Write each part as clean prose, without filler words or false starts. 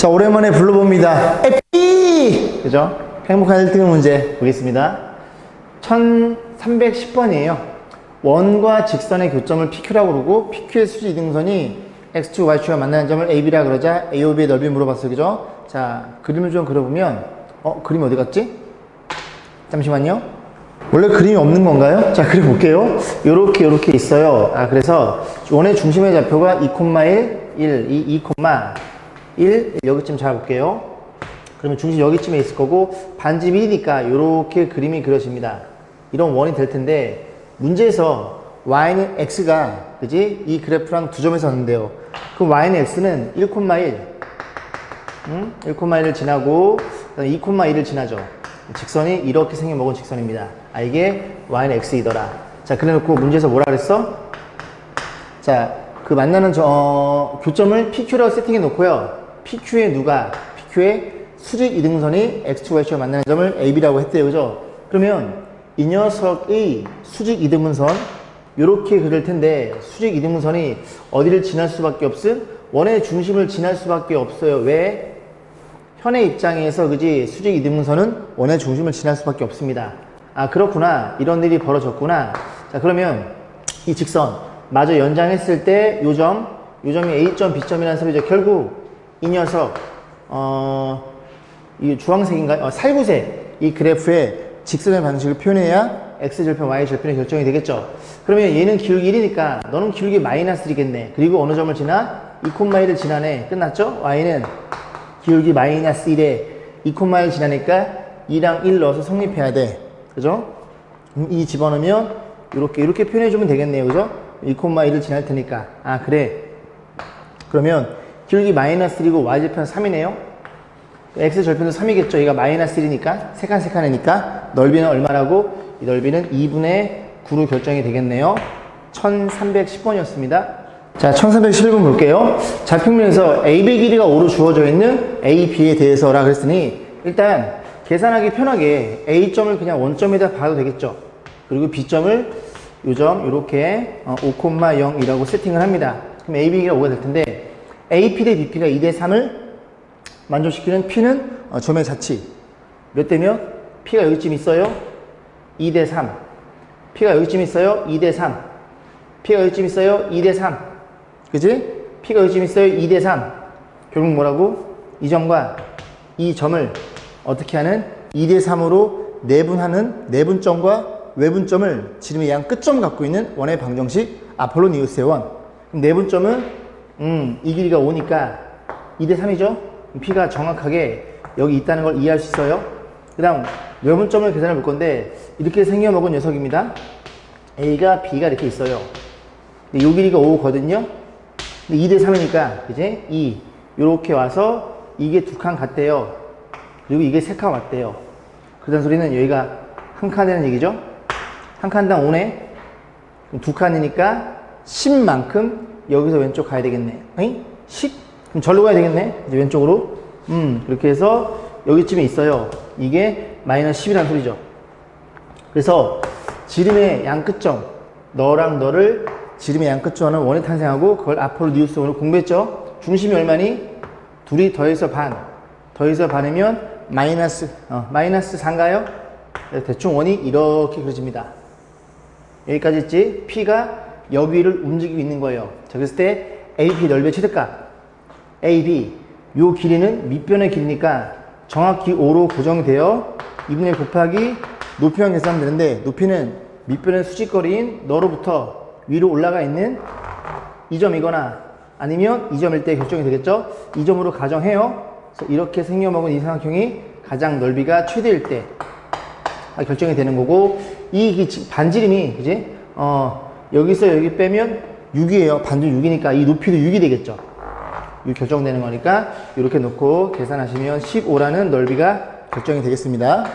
자, 오랜만에 불러봅니다. 에피! 그죠? 행복한 1등 문제 보겠습니다. 1310번이에요. 원과 직선의 교점을 PQ라고 그러고 PQ의 수직 이등선이 X축, Y축과 만나는 점을 AB라 그러자 AOB의 넓이 물어봤어요. 그죠? 자, 그림을 좀 그려보면 그림이 어디 갔지? 잠시만요. 원래 그림이 없는 건가요? 자, 그려볼게요. 요렇게 있어요. 그래서 원의 중심의 좌표가 2,1, 2,1 여기쯤 잡아볼게요. 그러면 중심 여기쯤에 있을 거고 반집 1이니까 요렇게 그림이 그려집니다. 이런 원이 될 텐데 문제에서 y는 x가 그지? 이 그래프랑 두 점에서 왔는데요. 그럼 y는 x는 1,1 1,1을 지나고 2,1을 지나죠. 직선이 이렇게 생겨먹은 직선입니다. 이게 y는 x이더라. 자, 그래놓고 문제에서 뭐라 그랬어? 자, 그 만나는 교점을 PQ라고 세팅해 놓고요. PQ의 수직 이등선이 X축, Y축과 만나는 점을 AB라고 했대요. 그죠? 그러면 이 녀석의 수직 이등분선 요렇게 그릴 텐데 수직 이등분선이 어디를 지날 수밖에 없음? 원의 중심을 지날 수밖에 없어요. 왜? 현의 입장에서 그지 수직 이등분선은 원의 중심을 지날 수밖에 없습니다. 그렇구나. 이런 일이 벌어졌구나. 자, 그러면 이 직선 마저 연장했을 때 요점이 A점, B점이라는 소리죠. 결국 이 녀석 이 주황색인가요? 살구색 이 그래프의 직선의 방식을 표현해야 X절편, Y절편이 결정이 되겠죠. 그러면 얘는 기울기 1이니까 너는 기울기 마이너스 1이겠네. 그리고 어느 점을 지나? 2,1을 지나네. 끝났죠? Y는 기울기 마이너스 1에 2,1 지나니까 2랑 1 넣어서 성립해야 돼. 그죠? 이 집어넣으면 이렇게 표현해주면 되겠네요. 그죠? 2,1을 지날 테니까. 그래. 그러면 기울기 마이너스 1이고 Y절편 3이네요. X절편도 3이겠죠. 얘가 마이너스 1이니까. 세칸이니까. 넓이는 얼마라고? 이 넓이는 2분의 9로 결정이 되겠네요. 1310번이었습니다. 자, 1311번 볼게요. 좌평면에서 AB 길이가 5로 주어져 있는 AB에 대해서라 그랬으니 일단 계산하기 편하게 A점을 그냥 원점에다 봐도 되겠죠. 그리고 B점을 요점 요렇게 5,0이라고 세팅을 합니다. 그럼 AB 길이가 5가 될 텐데 AP 대 BP가 2대 3을 만족시키는 P는 점의 자치 몇 대면? P가 여기쯤 있어요. 2대 3 P가 여기쯤 있어요. 2대 3 P가 여기쯤 있어요. 2대 3 그지? P가 여기쯤 있어요. 2대 3 결국 뭐라고? 이 점과 이 점을 어떻게 하는? 2대 3으로 내분하는 내분점과 외분점을 지름의 양 끝점 갖고 있는 원의 방정식 아폴로니우스의 원. 내분점은 이 길이가 5니까 2대 3이죠? P가 정확하게 여기 있다는 걸 이해할 수 있어요. 그 다음 외분점을 계산해 볼 건데 이렇게 생겨먹은 녀석입니다. A가 B가 이렇게 있어요. 근데 이 길이가 5거든요. 근데 2대 3이니까 그지? 2 요렇게 와서 이게 두 칸 같대요. 그리고 이게 세 칸 왔대요. 그런 소리는 여기가 한 칸 되는 얘기죠. 한 칸당 5네. 두 칸이니까 10만큼 여기서 왼쪽 가야 되겠네. 10? 그럼 절로 가야 되겠네. 이제 왼쪽으로. 그렇게 해서 여기쯤에 있어요. 이게 마이너스 10이라는 소리죠. 그래서 지름의 양 끝점 너랑 너를 지름의 양 끝점은 원이 탄생하고 그걸 아폴로니우스 원으로 공부했죠. 중심이 얼마니? 둘이 더해서 반이면 마이너스 4인가요? 대충 원이 이렇게 그려집니다. 여기까지 있지? P가 여기를 움직이고 있는 거예요. 자, 그랬을 때 AP 넓이의 최대값 AB 요 길이는 밑변의 길이니까 정확히 5로 고정되어 2분의 1 곱하기 높이만 계산하면 되는데 높이는 밑변의 수직거리인 너로부터 위로 올라가 있는 이 점이거나 아니면 이 점일 때 결정이 되겠죠. 이 점으로 가정해요. 그래서 이렇게 생겨먹은 이 삼각형이 가장 넓이가 최대일 때 결정이 되는 거고 이 반지름이 그지? 여기서 여기 빼면 6이에요. 반지름 6이니까 이 높이도 6이 되겠죠. 6 결정되는 거니까 이렇게 놓고 계산하시면 15라는 넓이가 결정이 되겠습니다.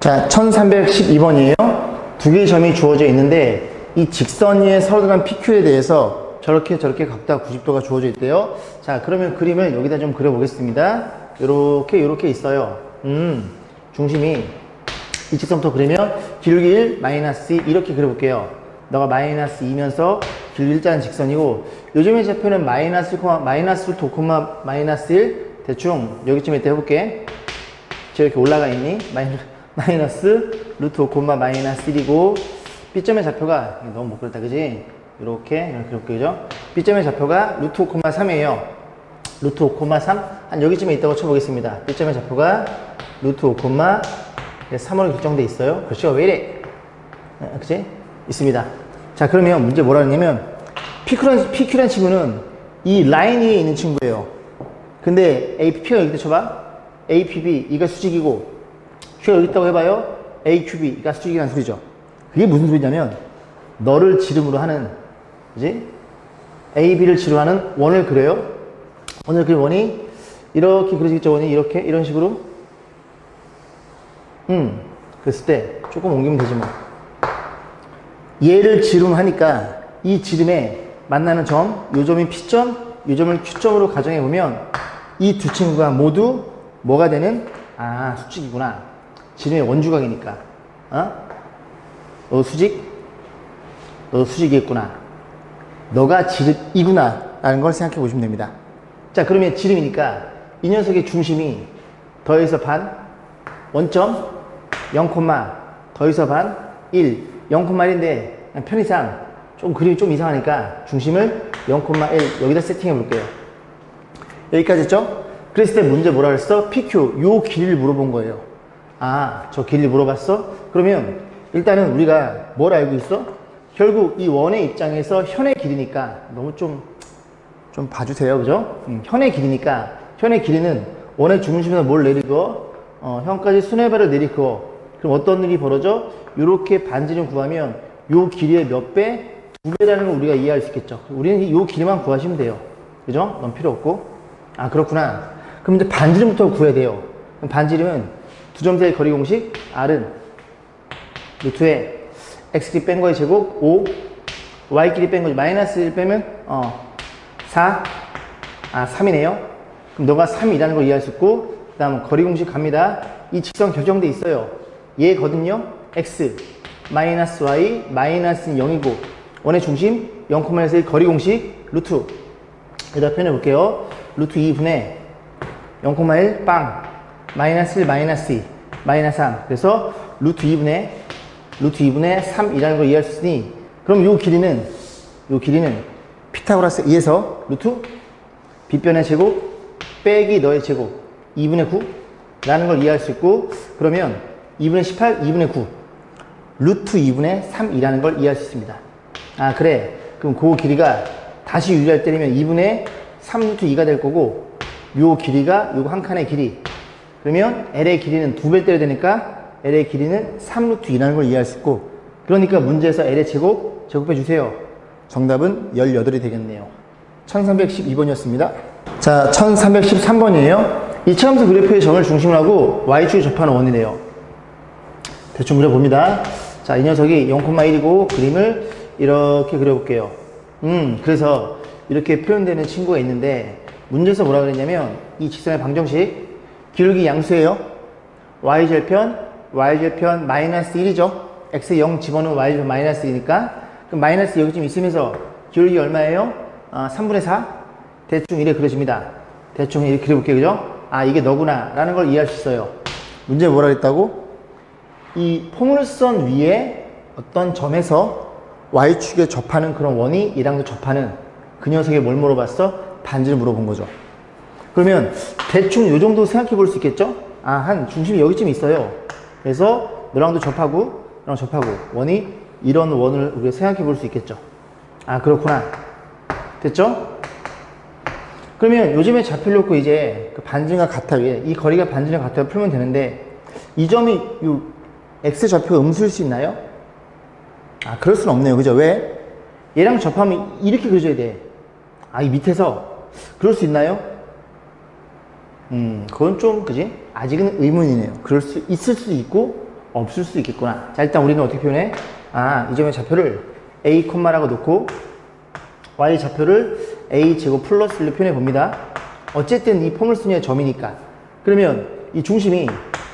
자, 1312번이에요. 두 개의 점이 주어져 있는데 이 직선 위에 서로 들어간 PQ에 대해서 저렇게 각도가 90도가 주어져 있대요. 자, 그러면 그림을 여기다 좀 그려보겠습니다. 요렇게 있어요. 중심이 이 직선부터 그리면 기울기 1, 마이너스 2 이렇게 그려볼게요. 너가 마이너스 2면서 길기 1자는 직선이고 요즘의 좌표는 마이너스 1, 마이너스 1, 대충 여기쯤 이때 해볼게. 저 이렇게 올라가 있니? 마이너스 루트 5 마이너스 1이고 B점의 좌표가 너무 못 그렸다 그지? 이렇게 이렇게 그죠? B점의 좌표가 루트 5, 3이에요. 루트 5, 3 한 여기쯤에 있다고 쳐보겠습니다. B점의 좌표가 루트 5, 3으로 결정돼 있어요. 글씨가 왜 이래? 그치? 있습니다. 자, 그러면 문제 뭐라 그러냐면 PQ라는 친구는 이 라인 위에 있는 친구예요. 근데 AP가 여기 있다 쳐봐. APB 이가 수직이고 Q가 여기 있다고 해봐요. AQB 이가 수직이라는 소리죠. 그게 무슨 소리냐면 너를 지름으로 하는, 그지? AB를 지름으로 하는 원을 그려요. 원을 그린 원이 이렇게 그려지겠죠. 원이 이렇게 이런 식으로. 그랬을 때 조금 옮기면 되지 뭐. 얘를 지름하니까 이 지름에 만나는 점, 요 점이 P점, 요 점을 Q점으로 가정해 보면 이 두 친구가 모두 뭐가 되는? 아, 수직이구나. 지름의 원주각이니까. 너 수직? 너 수직이겠구나. 너가 지름이구나. 라는 걸 생각해 보시면 됩니다. 자, 그러면 지름이니까 이 녀석의 중심이 더해서 반, 원점, 0, 더해서 반, 1. 0,1인데 편의상 좀 그림이 좀 이상하니까 중심을 0,1 여기다 세팅해 볼게요. 여기까지 했죠? 그랬을 때 문제 뭐라 그랬어? PQ 요 길이를 물어본 거예요. 아, 저 길이를 물어봤어? 그러면 일단은 우리가 뭘 알고 있어? 결국 이 원의 입장에서 현의 길이니까 너무 좀 봐주세요. 그죠? 현의 길이니까 현의 길이는 원의 중심에서 뭘 내리고 현까지 수뇌발을 내리고 그럼 어떤 일이 벌어져? 이렇게 반지름 구하면 요 길이의 몇 배? 2배라는 걸 우리가 이해할 수 있겠죠. 우리는 요 길이만 구하시면 돼요. 그죠? 넌 필요 없고. 아, 그렇구나. 그럼 이제 반지름부터 구해야 돼요. 그럼 반지름은 두 점 사이 거리 공식 R은 루트에 X끼리 뺀 거의 제곱 5 Y끼리 뺀 거지 마이너스 1 빼면 4 3이네요. 그럼 너가 3이라는 걸 이해할 수 있고 그 다음 거리 공식 갑니다. 이 직선 결정돼 있어요. 얘거든요. X 마이너스 Y 마이너스는 0이고 원의 중심 0,1 거리 공식 루트 여기다 표현해 볼게요. 루트 2분의 0,1 빵 마이너스 1 마이너스 2 마이너스 3 그래서 루트 2분의 3이라는 걸 이해할 수 있으니 그럼 요 길이는 피타고라스에 의해서 루트 빗변의 제곱 빼기 너의 제곱 2분의 9 라는 걸 이해할 수 있고 그러면 2분의 18 2분의 9 루트 2분의 3이라는 걸 이해할 수 있습니다. 아, 그래. 그럼 그 길이가 다시 유리할 때리면 2분의 3 루트 2가 될 거고 요 길이가 요거 한 칸의 길이 그러면 L의 길이는 2배 때려야 되니까 L의 길이는 3 루트 2라는 걸 이해할 수 있고 그러니까 문제에서 L의 제곱해 주세요. 정답은 18이 되겠네요. 1312번이었습니다. 자, 1313번이에요. 이차함수 그래프의 점을 중심으로 하고 Y축에 접하는 원이네요. 대충 그려봅니다. 자, 이 녀석이 0,1이고 그림을 이렇게 그려볼게요. 그래서 이렇게 표현되는 친구가 있는데 문제에서 뭐라 그랬냐면 이 직선의 방정식 기울기 양수예요. y절편 마이너스 1이죠. x 0 집어넣으면 y절편 마이너스 2니까 그럼 마이너스 여기쯤 있으면서 기울기 얼마예요? 3분의 4? 대충 이렇게 그려집니다. 대충 이렇게 그려볼게요. 그죠? 아, 이게 너구나 라는 걸 이해할 수 있어요. 문제 뭐라 그랬다고? 이 포물선 위에 어떤 점에서 y축에 접하는 그런 원이 얘랑도 접하는 그 녀석에 뭘 물어봤어? 반지를 물어본 거죠. 그러면 대충 요 정도 생각해 볼 수 있겠죠? 아, 한 중심이 여기쯤 있어요. 그래서 너랑도 접하고 너랑 접하고 원이 이런 원을 우리가 생각해 볼 수 있겠죠. 아, 그렇구나. 됐죠? 그러면 요즘에 좌표를 놓고 이제 그 반지름과 같아 위에 이 거리가 반지름과 같아 풀면 되는데 이 점이 요 x 좌표가 음수일 수 있나요? 아, 그럴 수는 없네요. 그죠? 왜? 얘랑 접하면 이렇게 그려줘야 돼. 아, 이 밑에서 그럴 수 있나요? 그건 좀, 그지? 아직은 의문이네요. 그럴 수 있을 수도 있고 없을 수도 있겠구나. 자, 일단 우리는 어떻게 표현해? 아, 이 점의 좌표를 a, 라고 놓고 y 좌표를 a 제곱 플러스 1로 표현해 봅니다. 어쨌든 이 포물선의 점이니까. 그러면 이 중심이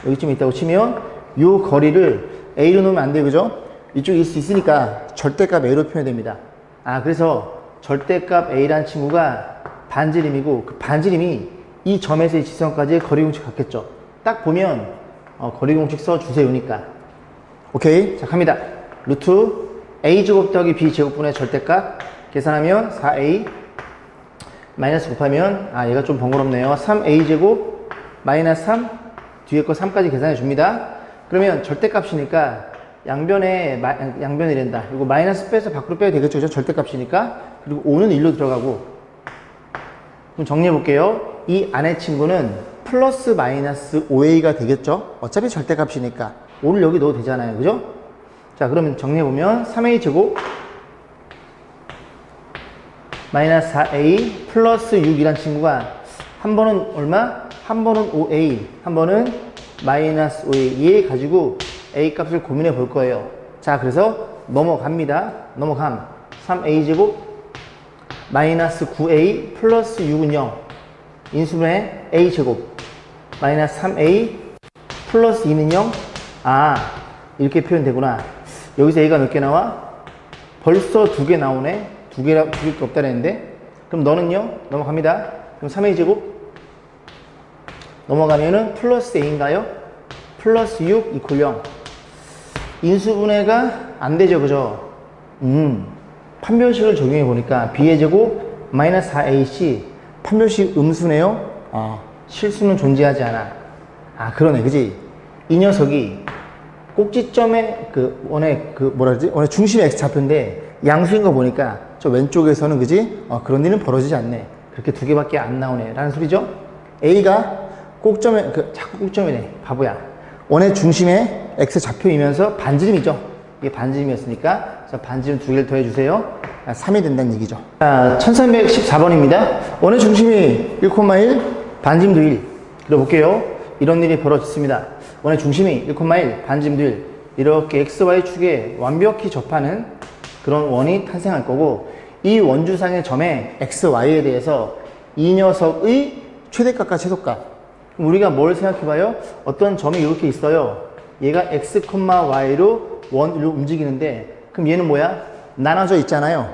여기쯤에 있다고 치면 요 거리를 a로 놓으면 안 돼요. 그죠? 이쪽에 있을 수 있으니까 절대값 a로 표현됩니다. 아, 그래서 절대값 a라는 친구가 반지름이고 그 반지름이 이 점에서 이 지점까지의 거리 공식 같겠죠. 딱 보면 거리 공식 써주세요니까. 오케이, 자 갑니다. 루트 a제곱 더하기 b제곱분의 절대값 계산하면 4a 마이너스 곱하면 얘가 좀 번거롭네요. 3a제곱 마이너스 3 뒤에 거 3까지 계산해 줍니다. 그러면 절대값이니까 양변이란다. 이거 마이너스 빼서 밖으로 빼도 되겠죠. 그죠? 절대값이니까. 그리고 5는 1로 들어가고. 그럼 정리해 볼게요. 이 안의 친구는 플러스 마이너스 5a가 되겠죠. 어차피 절대값이니까 5를 여기 넣어도 되잖아요. 그죠? 자, 그러면 정리해 보면 3a 제곱 마이너스 4a 플러스 6이란 친구가 한 번은 얼마? 한 번은 5a, 한 번은 마이너스 5a. 얘 가지고 a 값을 고민해 볼 거예요. 자, 그래서 넘어갑니다. 넘어감. 3a 제곱 마이너스 9a 플러스 6은 0. 인수분해 a 제곱 마이너스 3a 플러스 2는 0. 이렇게 표현되구나. 여기서 a가 몇 개 나와? 벌써 2개 나오네. 2개밖에 없다 그랬는데. 그럼 너는요? 넘어갑니다. 그럼 3a 제곱 넘어가면은 플러스 a인가요? 플러스 6 이퀄 0. 인수분해가 안 되죠. 그죠? 판별식을 적용해 보니까 b의 제곱 마이너스 4ac 판별식 음수네요. 실수는 존재하지 않아. 그러네. 그지? 이 녀석이 꼭지점에 원의 원의 중심의 x 좌표인데 양수인 거 보니까 저 왼쪽에서는 그지? 그런 일은 벌어지지 않네. 그렇게 2개밖에 안 나오네. 라는 소리죠? a가 꼭점에, 자꾸 꼭점이네. 바보야. 원의 중심에 x 좌표이면서 반지름이죠. 이게 반지름이었으니까 반지름 2개를 더해주세요. 3이 된다는 얘기죠. 자, 1314번입니다. 원의 중심이 1,1, 반지름도 1. 그려볼게요. 이런 일이 벌어졌습니다. 원의 중심이 1,1, 반지름도 1. 이렇게 XY축에 완벽히 접하는 그런 원이 탄생할 거고, 이 원주상의 점의 XY에 대해서 이 녀석의 최대값과 최소값. 그럼 우리가 뭘 생각해봐요? 어떤 점이 이렇게 있어요. 얘가 X, Y로 원으로 움직이는데, 그럼 얘는 뭐야? 나눠져 있잖아요.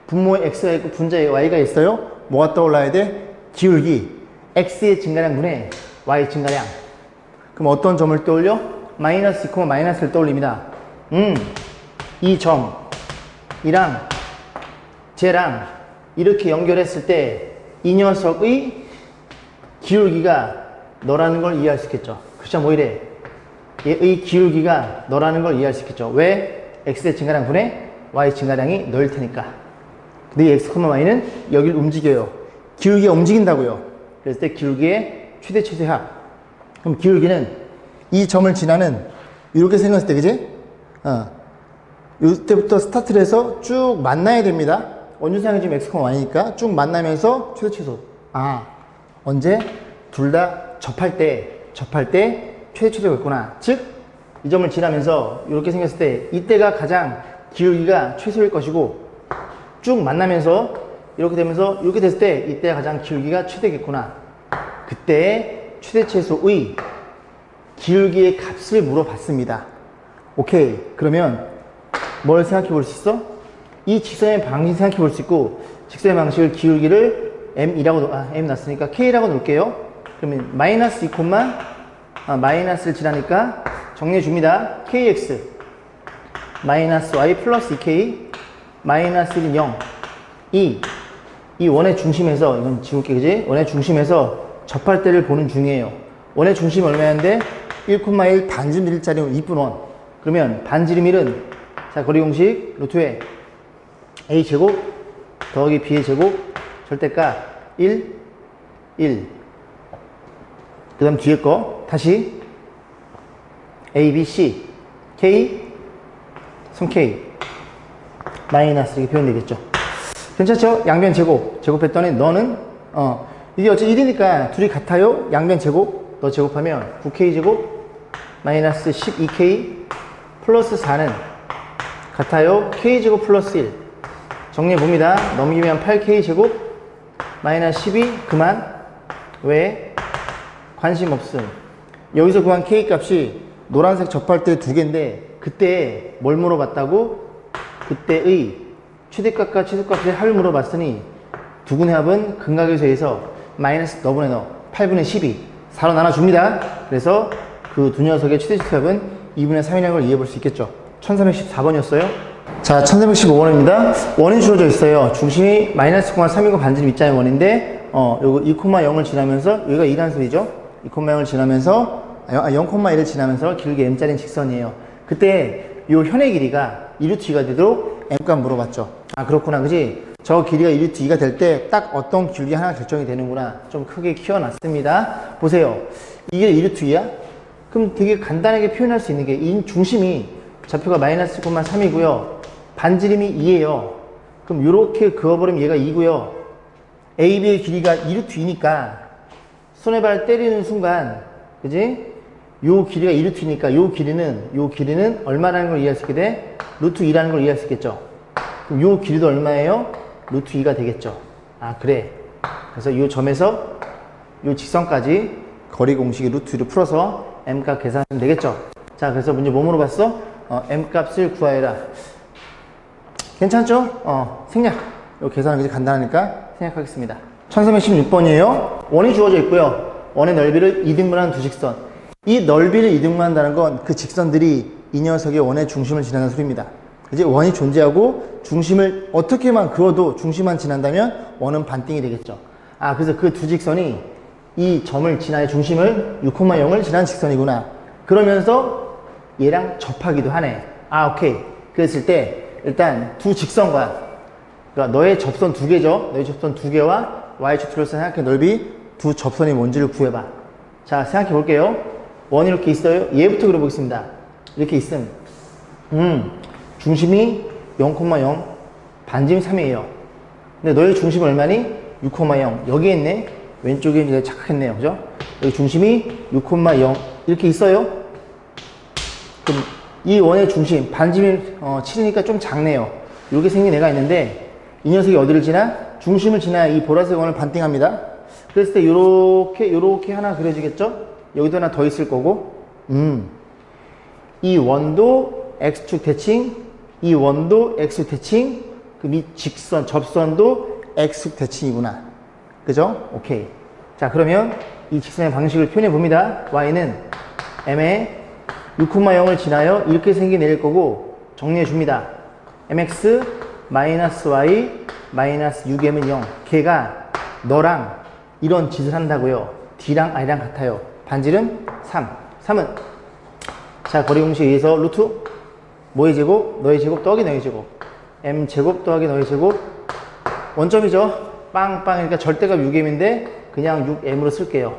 분모에 X가 있고 분자에 Y가 있어요. 뭐가 떠올라야 돼? 기울기. X의 증가량분의 Y 증가량. 그럼 어떤 점을 떠올려? 마이너스 2, 마이너스를 떠올립니다. 이 점이랑 쟤랑 이렇게 연결했을 때 이 녀석의 기울기가 너라는 걸 이해할 수 있겠죠. 그쵸? 뭐 이래? 얘의 기울기가 너라는 걸 이해할 수 있겠죠. 왜? X의 증가량 분의 Y 증가량이 너일 테니까. 근데 이 X, Y는 여길 움직여요. 기울기가 움직인다고요. 그랬을 때 기울기의 최대 최소합. 그럼 기울기는 이 점을 지나는 이렇게 생겼을 때, 그지? 이때부터 스타트를 해서 쭉 만나야 됩니다. 원주상이 지금 X, Y니까 쭉 만나면서 최대 최소. 언제? 둘 다 접할 때 최대 최소였구나. 즉, 이 점을 지나면서 이렇게 생겼을 때 이때가 가장 기울기가 최소일 것이고, 쭉 만나면서 이렇게 되면서 이렇게 됐을 때 이때가 가장 기울기가 최대겠구나. 그때 최대 최소의 기울기의 값을 물어봤습니다. 오케이. 그러면 뭘 생각해 볼 수 있어? 이 직선의 방식 생각해 볼 수 있고, 직선의 방식을 기울기를 m이라고 m 났으니까 k라고 놓을게요. 그러면 마이너스 2, 마이너스를 지나니까 정리해 줍니다. kx 마이너스 y 플러스 2k 마이너스 1은 0. 이 원의 중심에서, 이건 지울게, 그지? 원의 중심에서 접할 때를 보는 중이에요. 원의 중심이 얼마였는데 1,1 반지름 1짜리 2분 원. 그러면 반지름 1은 자, 거리 공식 루트에 a 제곱 더하기 b의 제곱 절대값 1 그 다음 뒤에 거 다시 a, b, c k 성 k 마이너스 이렇게 표현되겠죠. 괜찮죠? 양변 제곱했더니 너는 이게 어차피 1이니까 둘이 같아요. 양변 제곱 너 제곱하면 9k 제곱 마이너스 12k 플러스 4는 같아요. k 제곱 플러스 1 정리해 봅니다. 넘기면 8k 제곱 마이너스 12 그만. 왜? 관심 없음. 여기서 구한 k 값이 노란색 접할 때 2개인데 그때 뭘 물어봤다고? 그때의 최대값과 최소값의 합을 물어봤으니 두근의 합은 근각에서에서 마이너스 너분의 너 8분의 12. 4로 나눠줍니다. 그래서 그 두 녀석의 최대집합은 2분의 3이라는 걸 이해해 볼 수 있겠죠. 1314번이었어요. 자, 1315번입니다. 원이 주어져 있어요. 중심이 마이너스 3이고 반지름 밑자의 원인데, 요거 2,0을 지나면서, 여기가 2란 소리죠. 2,0을 지나면서, 0,1을 지나면서 길게 m자리인 직선이에요. 그때 요 현의 길이가 2루트 2가 되도록 m값 물어봤죠. 아, 그렇구나. 그지? 저 길이가 2루트 2가 될 때 딱 어떤 길이 하나 결정이 되는구나. 좀 크게 키워놨습니다. 보세요. 이게 2루트 2야? 그럼 되게 간단하게 표현할 수 있는 게 이 중심이 좌표가 마이너스 3이고요. 반지름이 2예요. 그럼 요렇게 그어버리면 얘가 2고요. AB의 길이가 2루트 2니까 손에 발 때리는 순간, 그지? 요 길이가 2루트 2니까 요 길이는 얼마라는 걸 이해할 수 있게 돼? 루트 2라는 걸 이해할 수 있겠죠. 그럼 요 길이도 얼마예요? 루트 2가 되겠죠. 아, 그래. 그래서 요 점에서 요 직선까지 거리 공식이 루트 2를 풀어서 m값 계산하면 되겠죠. 자, 그래서 문제 뭐 물어봤어? m값을 구하여라. 괜찮죠? 생략. 요 계산은 그지 간단하니까 생략하겠습니다. 1316번이에요. 원이 주어져 있고요. 원의 넓이를 2등분한 두 직선. 이 넓이를 2등분한다는 건 그 직선들이 이 녀석의 원의 중심을 지나는 소리입니다. 이제 원이 존재하고 중심을 어떻게만 그어도 중심만 지난다면 원은 반띵이 되겠죠. 아, 그래서 그 두 직선이 이 점을 지나야 중심을 6,0을 지난 직선이구나. 그러면서 얘랑 접하기도 하네. 아, 오케이. 그랬을 때 일단 두 직선과, 그러니까 너의 접선 두 개죠. 너의 접선 두 개와 y축으로서 생각해 넓이 두 접선이 뭔지를 구해봐. 자, 생각해 볼게요. 원이 이렇게 있어요. 얘부터 그려보겠습니다. 이렇게 있음. 중심이 0,0, 반지름 3이에요. 근데 너의 중심은 얼마니? 6,0. 여기에 있네. 왼쪽에 이제 착각했네요. 그죠? 여기 중심이 6,0 이렇게 있어요. 그럼 이 원의 중심, 반지름 7이니까 좀 작네요. 이렇게 생긴 애가 있는데 이 녀석이 어디를 지나? 중심을 지나야 이 보라색 원을 반띵합니다. 그랬을 때 요렇게 하나 그려지겠죠? 여기도 하나 더 있을 거고, 이 원도 x축 대칭, 이 원도 x축 대칭, 그 밑 직선, 접선도 x축 대칭이구나. 그죠? 오케이. 자, 그러면 이 직선의 방식을 표현해 봅니다. y는 m의 6,0을 지나요. 이렇게 생긴 애일 거고, 정리해 줍니다. mx 마이너스 y 마이너스 6m은 0. 걔가 너랑 이런 짓을 한다고요. d랑 i랑 같아요. 반지름 3. 3은 자, 거리 공식에 의해서 루트 뭐의 제곱? 너의 제곱 더하기 너의 제곱. m 제곱 더하기 너의 제곱. 원점이죠. 빵빵. 그러니까 절대값 6m인데 그냥 6m으로 쓸게요.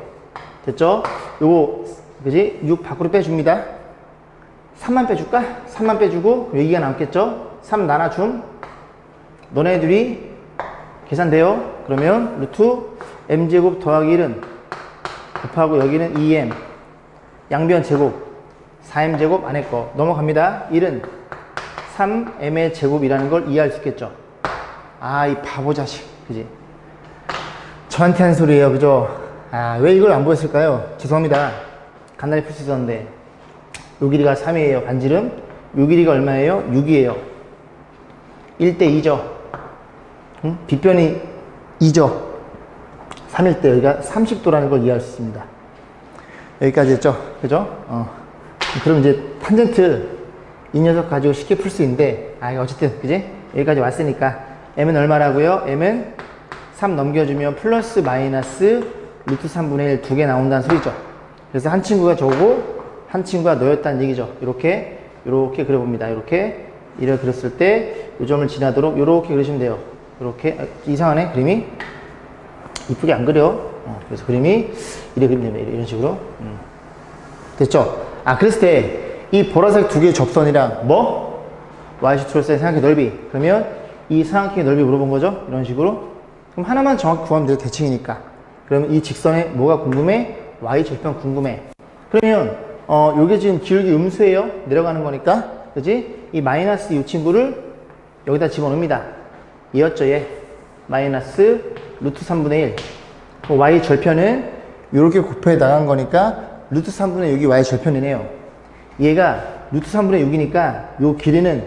됐죠? 요거 그지? 6 밖으로 빼줍니다. 3만 빼줄까? 3만 빼주고 여기가 남겠죠? 3 나눠줌. 너네들이 계산돼요. 그러면 루트 m제곱 더하기 1은 곱하고 여기는 2m 양변 제곱 4m제곱 안에 거 넘어갑니다. 1은 3m의 제곱이라는 걸 이해할 수 있겠죠. 아, 이 바보 자식. 그지? 저한테 한 소리예요. 그죠? 아, 왜 이걸 안 보였을까요? 죄송합니다. 간단히 풀 수 있었는데 요 길이가 3이에요. 반지름. 요 길이가 얼마예요? 6이에요. 1대 2죠. 응? 빗변이 2죠. 3일 때 여기가 30도라는 걸 이해할 수 있습니다. 여기까지 했죠? 그죠? 그럼 이제 탄젠트 이 녀석 가지고 쉽게 풀 수 있는데, 어쨌든 그지? 여기까지 왔으니까 m은 얼마라고요? m은 3 넘겨주면 플러스 마이너스 루트 3분의 1 두 개 나온다는 소리죠. 그래서 한 친구가 저고 한 친구가 너였다는 얘기죠. 이렇게 그려봅니다. 이렇게 그렸을 때 이 점을 지나도록 이렇게 그리시면 돼요. 이렇게 이상하네 그림이. 이쁘게 안 그려. 그래서 그림이 이래 그리면 됩니다. 이런 식으로. 됐죠? 그랬을 때 이 보라색 두 개의 접선이랑 뭐? y축으로서의 삼각형 넓이. 그러면 이 삼각형의 넓이 물어본 거죠? 이런 식으로. 그럼 하나만 정확히 구하면 돼요. 대칭이니까. 그러면 이 직선에 뭐가 궁금해? y절편 궁금해. 그러면 요게 지금 기울기 음수예요. 내려가는 거니까. 그지? 이 마이너스 이 친구를 여기다 집어넣습니다. 얘였죠, 얘. 마이너스 루트 3분의 1. y 절편은 이렇게 곱해 나간 거니까 루트 3분의 6이 y 절편이네요. 얘가 루트 3분의 6이니까 요 길이는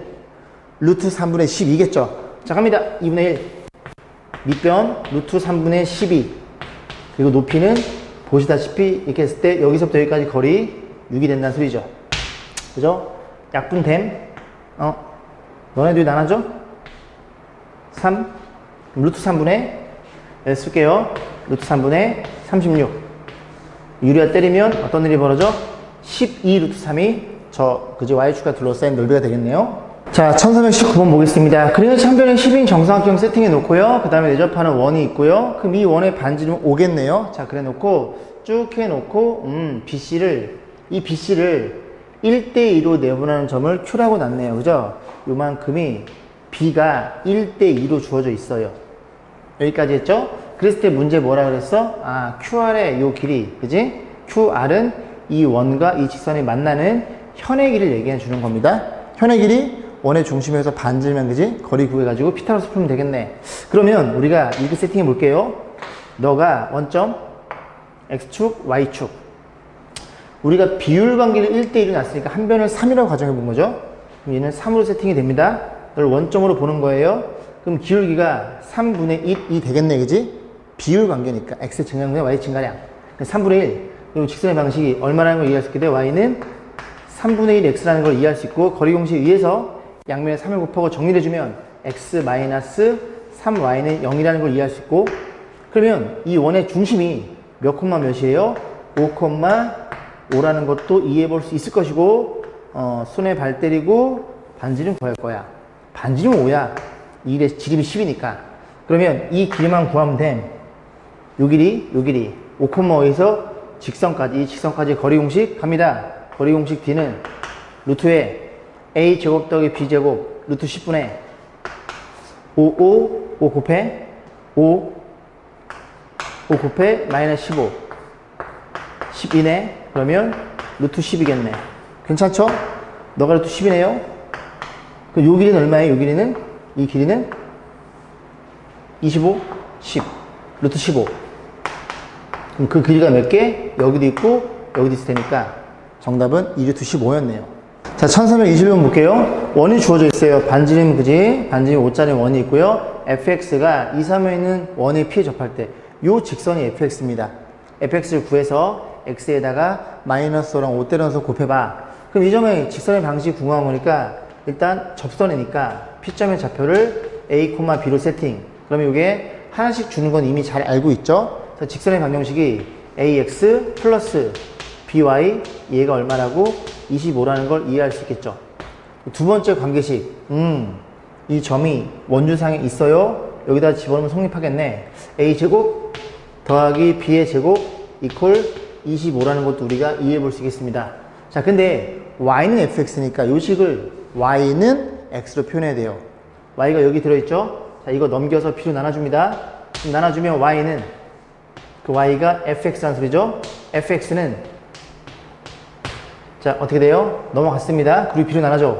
루트 3분의 12겠죠. 자, 갑니다. 2분의 1. 밑변 루트 3분의 12. 그리고 높이는 보시다시피 이렇게 했을 때 여기서부터 여기까지 거리 6이 된다는 소리죠. 그죠? 약분됨. 너네 둘이 나눠줘? 3. 루트 3분의, 쓸게요. 루트 3분의 36. 유리화 때리면 어떤 일이 벌어져? 12 루트 3이 그지 y축과 둘러싸인 넓이가 되겠네요. 자, 1319번 보겠습니다. 그래서 한변에 10인 정사각형 세팅해 놓고요. 그 다음에 내접하는 원이 있고요. 그럼 이 원의 반지름은 5겠네요. 자, 그래 놓고 쭉 해 놓고 이 BC를 1대2로 내분하는 점을 Q라고 놨네요. 그죠? 요만큼이 B가 1대2로 주어져 있어요. 여기까지 했죠? 그랬을 때 문제 뭐라 그랬어? QR의 요 길이, 그지? QR은 이 원과 이 직선이 만나는 현의 길이를 얘기해 주는 겁니다. 현의 길이 원의 중심에서 반지르면, 그지? 거리 구해가지고 피타고라스 풀면 되겠네. 그러면 우리가 이렇게 세팅해 볼게요. 너가 원점, X축, Y축. 우리가 비율 관계를 1대1로 놨으니까 한 변을 3이라고 가정해 본 거죠. 그럼 얘는 3으로 세팅이 됩니다. 이걸 원점으로 보는 거예요. 그럼 기울기가 3분의 1이 되겠네, 그지? 비율 관계니까. X 증가량분의 Y 증가량. 3분의 1. 그리고 직선의 방식이 얼마라는 걸 이해할 수 있게 돼? Y는 3분의 1 X라는 걸 이해할 수 있고, 거리 공식 위에서 양면에 3을 곱하고 정리를 해주면 X-3Y는 0이라는 걸 이해할 수 있고, 그러면 이 원의 중심이 몇 콤마 몇이에요? 5,5라는 것도 이해해 볼 수 있을 것이고, 손에 발 때리고 반지름 구할 거야. 반지름 5야. 이 길의 지름이 10이니까. 그러면 이 길이만 구하면 됨. 요 길이 5,5에서 직선까지, 이 직선까지 거리 공식 갑니다. 거리 공식 D는 루트에 A 제곱 더하기 B 제곱 루트 10분의 5 곱해 5 곱해 마이너스 15 12네. 그러면 루트 10이겠네. 괜찮죠? 너가 루트 10이네요. 그럼 요 길이는 얼마예요? 요 길이는? 이 길이는 25, 10 루트 15. 그럼 그 길이가 몇 개? 여기도 있고 여기도 있을 테니까 정답은 2루트 15였네요. 자, 1321번 볼게요. 원이 주어져 있어요. 반지름, 그지? 반지름 5짜리 원이 있고요. fx가 2, 3에 있는 원의 P에 접할 때 요 직선이 fx입니다. fx를 구해서 x에다가 마이너스 5랑 5 때려서 곱해봐. 그럼 이 점의 직선의 방식이 궁금한 거니까 일단 접선이니까 P점의 좌표를 A, B로 세팅. 그러면 이게 하나씩 주는 건 이미 잘 알고 있죠? 그래서 직선의 방정식이 ax 플러스 by, 얘가 얼마라고? 25라는 걸 이해할 수 있겠죠. 두 번째 관계식, 이 점이 원주상에 있어요. 여기다 집어넣으면 성립하겠네. a제곱 더하기 b의 제곱 이퀄 25라는 것도 우리가 이해해 볼 수 있겠습니다. 자, 근데 y는 fx니까 요 식을 y는 x로 표현해야 돼요. y가 여기 들어있죠? 자, 이거 넘겨서 b로 나눠줍니다. 그럼 나눠주면 y는 그 y가 fx라는 소리죠? fx는 자, 어떻게 돼요? 넘어갔습니다. 그리고 b로 나눠줘.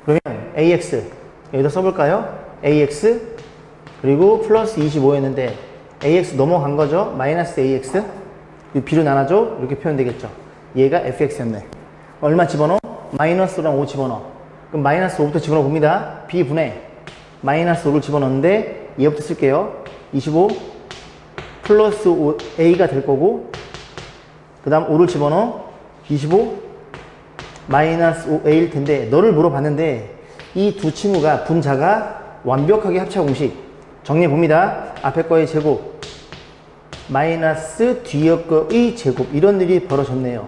그러면 ax 여기다 써볼까요? ax 그리고 플러스 25였는데 ax 넘어간 거죠? 마이너스 ax 그리고 b로 나눠줘. 이렇게 표현되겠죠. 얘가 fx였네. 얼마 집어넣어? 마이너스 5랑 5 집어넣어. 그럼 마이너스 5부터 집어넣어 봅니다. b분의 마이너스 5를 집어넣는데 얘부터 쓸게요. 25 플러스 5, a가 될 거고 그 다음 5를 집어넣어 25 마이너스 5a일 텐데 너를 물어봤는데 이 두 친구가 분자가 완벽하게 합차 공식 정리해 봅니다. 앞에 거의 제곱 마이너스 뒤에 거의 제곱 이런 일이 벌어졌네요.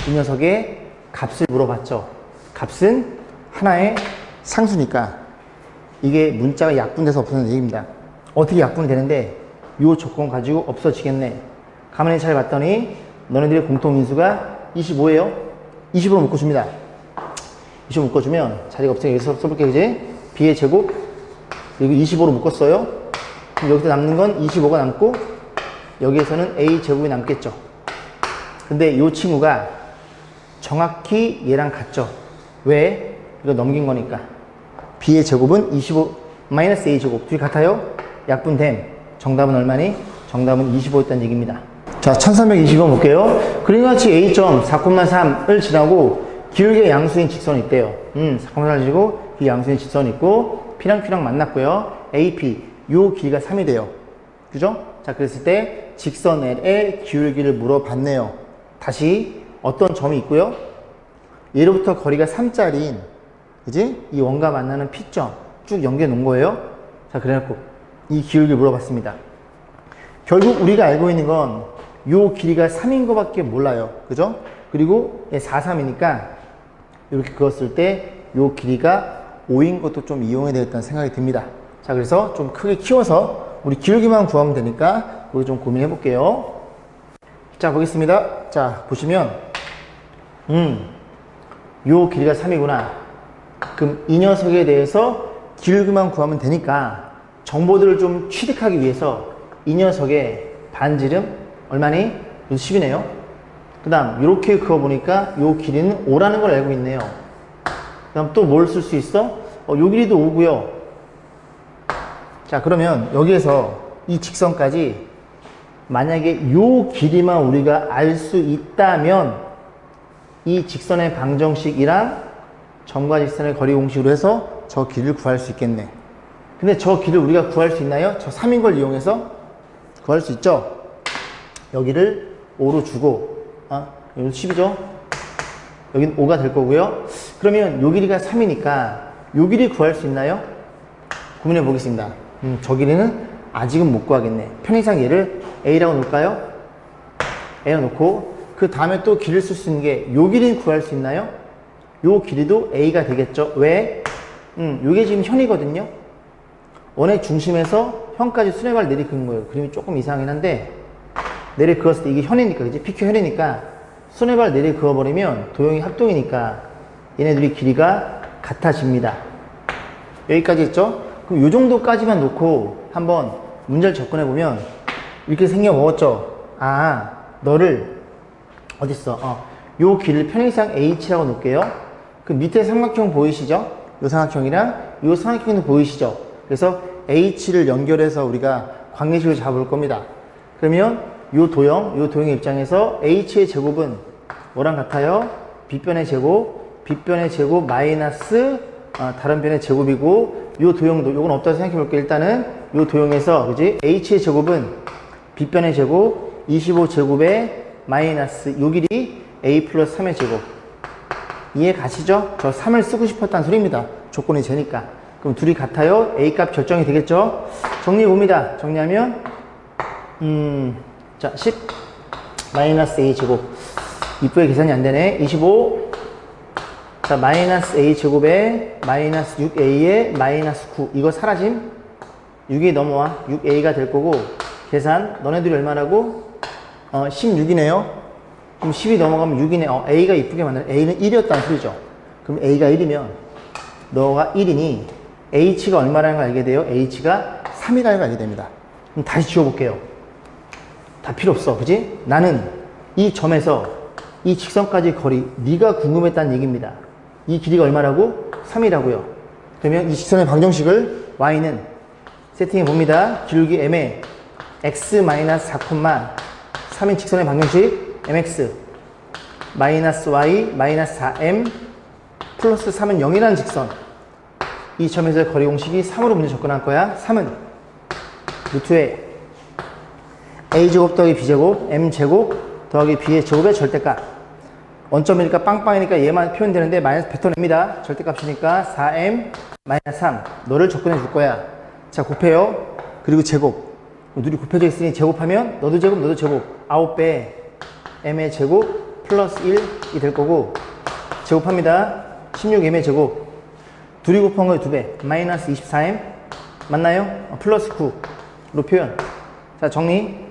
이 녀석의 값을 물어봤죠. 값은 하나의 상수니까 이게 문자가 약분돼서 없어지는 얘기입니다. 어떻게 약분되는데 이 조건 가지고 없어지겠네. 가만히 잘 봤더니 너네들의 공통인수가 25예요. 25로 묶어줍니다. 25 묶어주면 자리가 없으니까 여기서 써볼게, 그지? b의 제곱 그리고 25로 묶었어요. 그럼 여기서 남는 건 25가 남고 여기에서는 a 제곱이 남겠죠. 근데 이 친구가 정확히 얘랑 같죠. 왜? 이거 넘긴 거니까. b의 제곱은 25 마이너스 a 제곱 둘이 같아요. 약분됨. 정답은 얼마니? 정답은 25였다는 얘기입니다. 자, 1320번 볼게요. 그림 같이 a점 4,3을 지나고 기울기의 양수인 직선이 있대요. 4,3을 지고 그 양수인 직선이 있고 P랑 Q랑 만났고요. AP 요 길이가 3이 돼요. 그죠? 자, 그랬을 때 직선 L의 기울기를 물어봤네요. 다시 어떤 점이 있고요. 예로부터 거리가 3짜리인 그지? 이 원과 만나는 P점 쭉 연결해 놓은 거예요. 자, 그래갖고 이 기울기를 물어봤습니다. 결국 우리가 알고 있는 건 요 길이가 3인 거밖에 몰라요. 그죠? 그리고 4, 3이니까 이렇게 그었을 때 요 길이가 5인 것도 좀 이용해야 되겠다는 생각이 듭니다. 자, 그래서 좀 크게 키워서 우리 기울기만 구하면 되니까 우리 좀 고민해 볼게요. 자, 보겠습니다. 자, 보시면 요 길이가 3이구나. 그럼 이 녀석에 대해서 기울기만 구하면 되니까 정보들을 좀 취득하기 위해서 이 녀석의 반지름 얼마니? 10이네요. 그 다음 이렇게 그어보니까 요 길이는 5라는 걸 알고 있네요. 그 다음 또 뭘 쓸 수 있어? 요 길이도 5고요. 자, 그러면 여기에서 이 직선까지 만약에 요 길이만 우리가 알 수 있다면 이 직선의 방정식이랑 점과 직선의 거리 공식으로 해서 저 길이를 구할 수 있겠네. 근데 저 길을 우리가 구할 수 있나요? 저 3인 걸 이용해서 구할 수 있죠? 여기를 5로 주고, 여기 10이죠? 여기는 5가 될 거고요. 그러면 요 길이가 3이니까 요 길이 구할 수 있나요? 고민해 보겠습니다. 저 길이는 아직은 못 구하겠네. 편의상 얘를 A라고 놓을까요? A라고 놓고, 그 다음에 또 길을 쓸 수 있는 게 요 길이 구할 수 있나요? 요 길이도 A가 되겠죠. 왜? 요게 지금 현이거든요. 원의 중심에서 현까지 수뇌발 내리 그은 거예요. 그림이 조금 이상하긴 한데 내리 그었을 때 이게 현이니까, 그지? PQ 현이니까 수뇌발 내리 그어버리면 도형이 합동이니까 얘네들이 길이가 같아집니다. 여기까지 했죠? 그럼 요 정도까지만 놓고 한번 문제를 접근해보면 이렇게 생겨 먹었죠? 너를 어딨어? 요 길을 편의상 H라고 놓을게요. 그 밑에 삼각형 보이시죠? 요 삼각형이랑 요 삼각형도 보이시죠? 그래서 H를 연결해서 우리가 관계식을 잡을 겁니다. 그러면 요 도형의 입장에서 H의 제곱은 뭐랑 같아요? B변의 제곱 마이너스 다른 변의 제곱이고, 요 도형도 요건 없다고 생각해 볼게요. 일단은 요 도형에서 그지? H의 제곱은 B변의 제곱 25제곱에 마이너스 요 길이 A 플러스 3의 제곱. 이해 가시죠? 저 3을 쓰고 싶었다는 소리입니다. 조건이 제니까. 그럼 둘이 같아요. A 값 결정이 되겠죠? 정리해 봅니다. 정리하면 자, 10 마이너스 A 제곱. 이쁘게 계산이 안 되네. 25. 자, 마이너스 A 제곱에 마이너스 6A에 마이너스 9. 이거 사라짐. 6이 넘어와. 6A가 될 거고, 계산. 너네들이 얼마라고? 16이네요. 그럼 10이 넘어가면 6이네. A가 이쁘게 만들어. A는 1이었다는 소리죠. 그럼 A가 1이면 너가 1이니 H가 얼마라는 걸 알게 돼요? H가 3이라는 걸 알게 됩니다. 그럼 다시 지워볼게요. 다 필요 없어. 그지? 나는 이 점에서 이 직선까지 거리, 네가 궁금했다는 얘기입니다. 이 길이가 얼마라고? 3이라고요. 그러면 이 직선의 방정식을 Y는 세팅해 봅니다. 기울기 M에 x-4,3인 직선의 방정식 mx 마이너스 y 마이너스 4m 플러스 3은 0이라는 직선. 이 점에서의 거리 공식이 3으로 문제 접근할 거야. 3은 루트에 a제곱 더하기 b제곱 m제곱 더하기 b의 제곱의 절대값. 원점이니까 빵빵이니까 얘만 표현되는데 마이너스 뱉어냅니다. 절대값이니까 4m 마이너스 3. 너를 접근해 줄 거야. 자, 곱해요. 그리고 제곱. 둘이 곱해져 있으니 제곱하면 너도 제곱 너도 제곱 9배 m의 제곱 플러스 1이 될 거고, 제곱합니다. 16m의 제곱. 둘이 곱한 거에 2배 마이너스 24m 맞나요? 플러스 9로 표현. 자, 정리.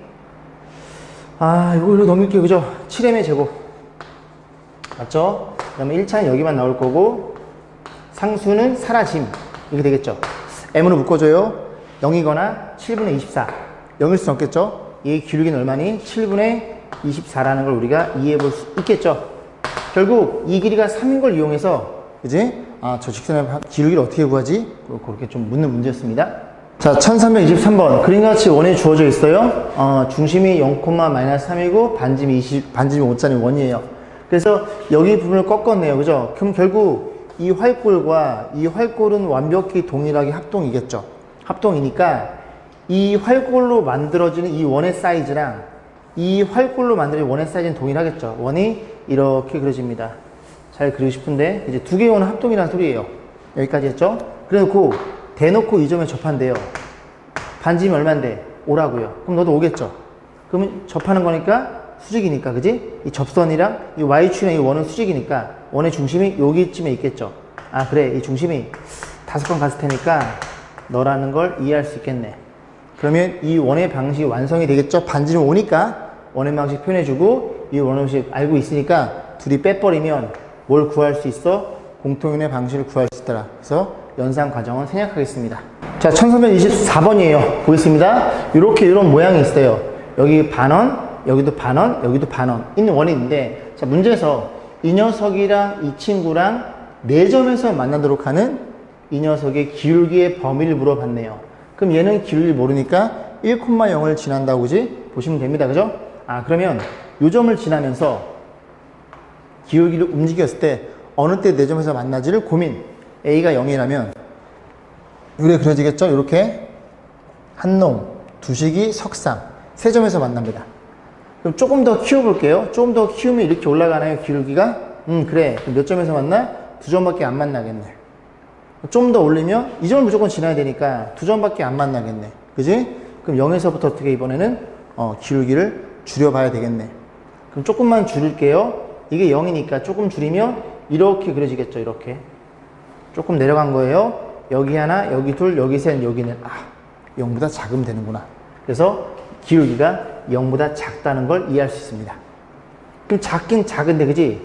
이거 넘길게요. 그죠? 7m의 제곱 맞죠? 그 다음에 1차는 여기만 나올 거고, 상수는 사라짐. 이렇게 되겠죠? m으로 묶어줘요. 0이거나 7분의 24. 0일 수는 없겠죠? 얘의 기울기는 얼마니? 7분의 24라는 걸 우리가 이해해 볼 수 있겠죠? 결국 이 길이가 3인 걸 이용해서, 그지? 저 직선의 기울기를 어떻게 구하지? 그렇게 좀 묻는 문제였습니다. 자, 1323번. 그림과 같이 원이 주어져 있어요. 중심이 0,-3이고 반지름이 5짜리 원이에요. 그래서 여기 부분을 꺾었네요. 그죠? 그럼 결국 이 활골과 이 활골은 완벽히 동일하게 합동이겠죠? 합동이니까 이 활골로 만들어지는 이 원의 사이즈랑 이 활골로 만들어진 원의 사이즈는 동일하겠죠. 원이 이렇게 그려집니다. 잘 그리고 싶은데 이제 두 개의 원은 합동이라는 소리예요. 여기까지 했죠? 그래놓고 대놓고 이 점에 접한대요. 반지름이 얼마인데? 5라고요. 그럼 너도 5겠죠? 그러면 접하는 거니까 수직이니까, 그지? 이 접선이랑 이 y축이랑 이 원은 수직이니까 원의 중심이 여기쯤에 있겠죠? 아, 그래. 이 중심이 5번 갔을 테니까 너라는 걸 이해할 수 있겠네. 그러면 이 원의 방식이 완성이 되겠죠? 반지름 5니까 원의 방식 표현해주고 이 원의 방식 알고 있으니까 둘이 빼버리면 뭘 구할 수 있어? 공통연의 방식을 구할 수 있더라. 그래서 연산 과정은 생략하겠습니다. 자, 1324번이에요. 보겠습니다. 이런 모양이 있어요. 여기 반원, 여기도 반원, 여기도 반원 있는 원이 있는데, 자, 문제에서 이 녀석이랑 이 친구랑 4점에서 만나도록 하는 이 녀석의 기울기의 범위를 물어봤네요. 그럼 얘는 기울기를 모르니까 1,0을 지난다고, 그지? 보시면 됩니다. 그죠? 아, 그러면 요 점을 지나면서 기울기를 움직였을 때 어느 때 4점에서 만나지를 고민. A가 0이라면 요래 그려지겠죠? 이렇게 한 놈, 두식이, 석상 3점에서 만납니다. 그럼 조금 더 키워볼게요. 조금 더 키우면 이렇게 올라가나요? 기울기가? 그래. 그럼 몇 점에서 만나? 2점밖에 안 만나겠네. 좀 더 올리면 이 점을 무조건 지나야 되니까 2점밖에 안 만나겠네. 그지? 그럼 0에서부터 어떻게 이번에는 기울기를 줄여봐야 되겠네. 그럼 조금만 줄일게요. 이게 0이니까 조금 줄이면 이렇게 그려지겠죠. 이렇게. 조금 내려간 거예요. 여기 하나, 여기 둘, 여기 셋, 여기는 0보다 작으면 되는구나. 그래서 기울기가 0보다 작다는 걸 이해할 수 있습니다. 그럼 작긴 작은데, 그지?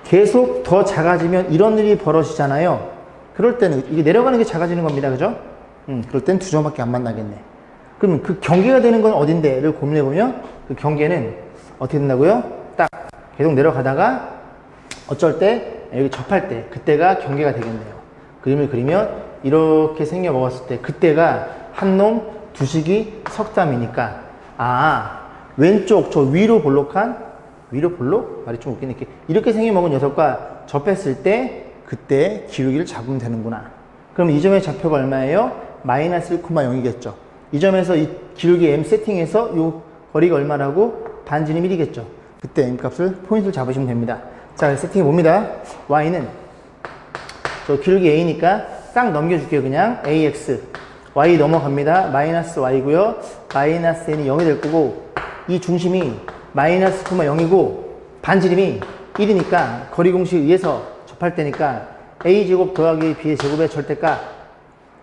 계속 더 작아지면 이런 일이 벌어지잖아요. 그럴 때는 이게 내려가는 게 작아지는 겁니다. 그죠? 그럴 땐 2점밖에 안 만나겠네. 그럼 그 경계가 되는 건 어딘데를 고민해보면 그 경계는 어떻게 된다고요? 딱 계속 내려가다가 어쩔 때 여기 접할 때 그때가 경계가 되겠네요. 그림을 그리면 이렇게 생겨 먹었을 때 그때가 한 놈, 두식이, 석담이니까 왼쪽 저 위로 볼록한 위로 볼록? 말이 좀 웃기네. 이렇게 생겨 먹은 녀석과 접했을 때 그때 기울기를 잡으면 되는구나. 그럼 이 점의 좌표가 얼마예요? 마이너스 1,0이겠죠. 이 점에서 이 기울기 m 세팅해서 이 거리가 얼마라고? 반지름 1이겠죠. 그때 m 값을 포인트를 잡으시면 됩니다. 자, 세팅해 봅니다. y는 저 기울기 a니까 딱 넘겨줄게요. 그냥 ax y 넘어갑니다. 마이너스 y고요. 마이너스 n이 0이 될 거고 이 중심이 마이너스 0이고 반지름이 1이니까 거리 공식에 의해서 접할 때니까 a제곱 더하기 b의 제곱의 절대값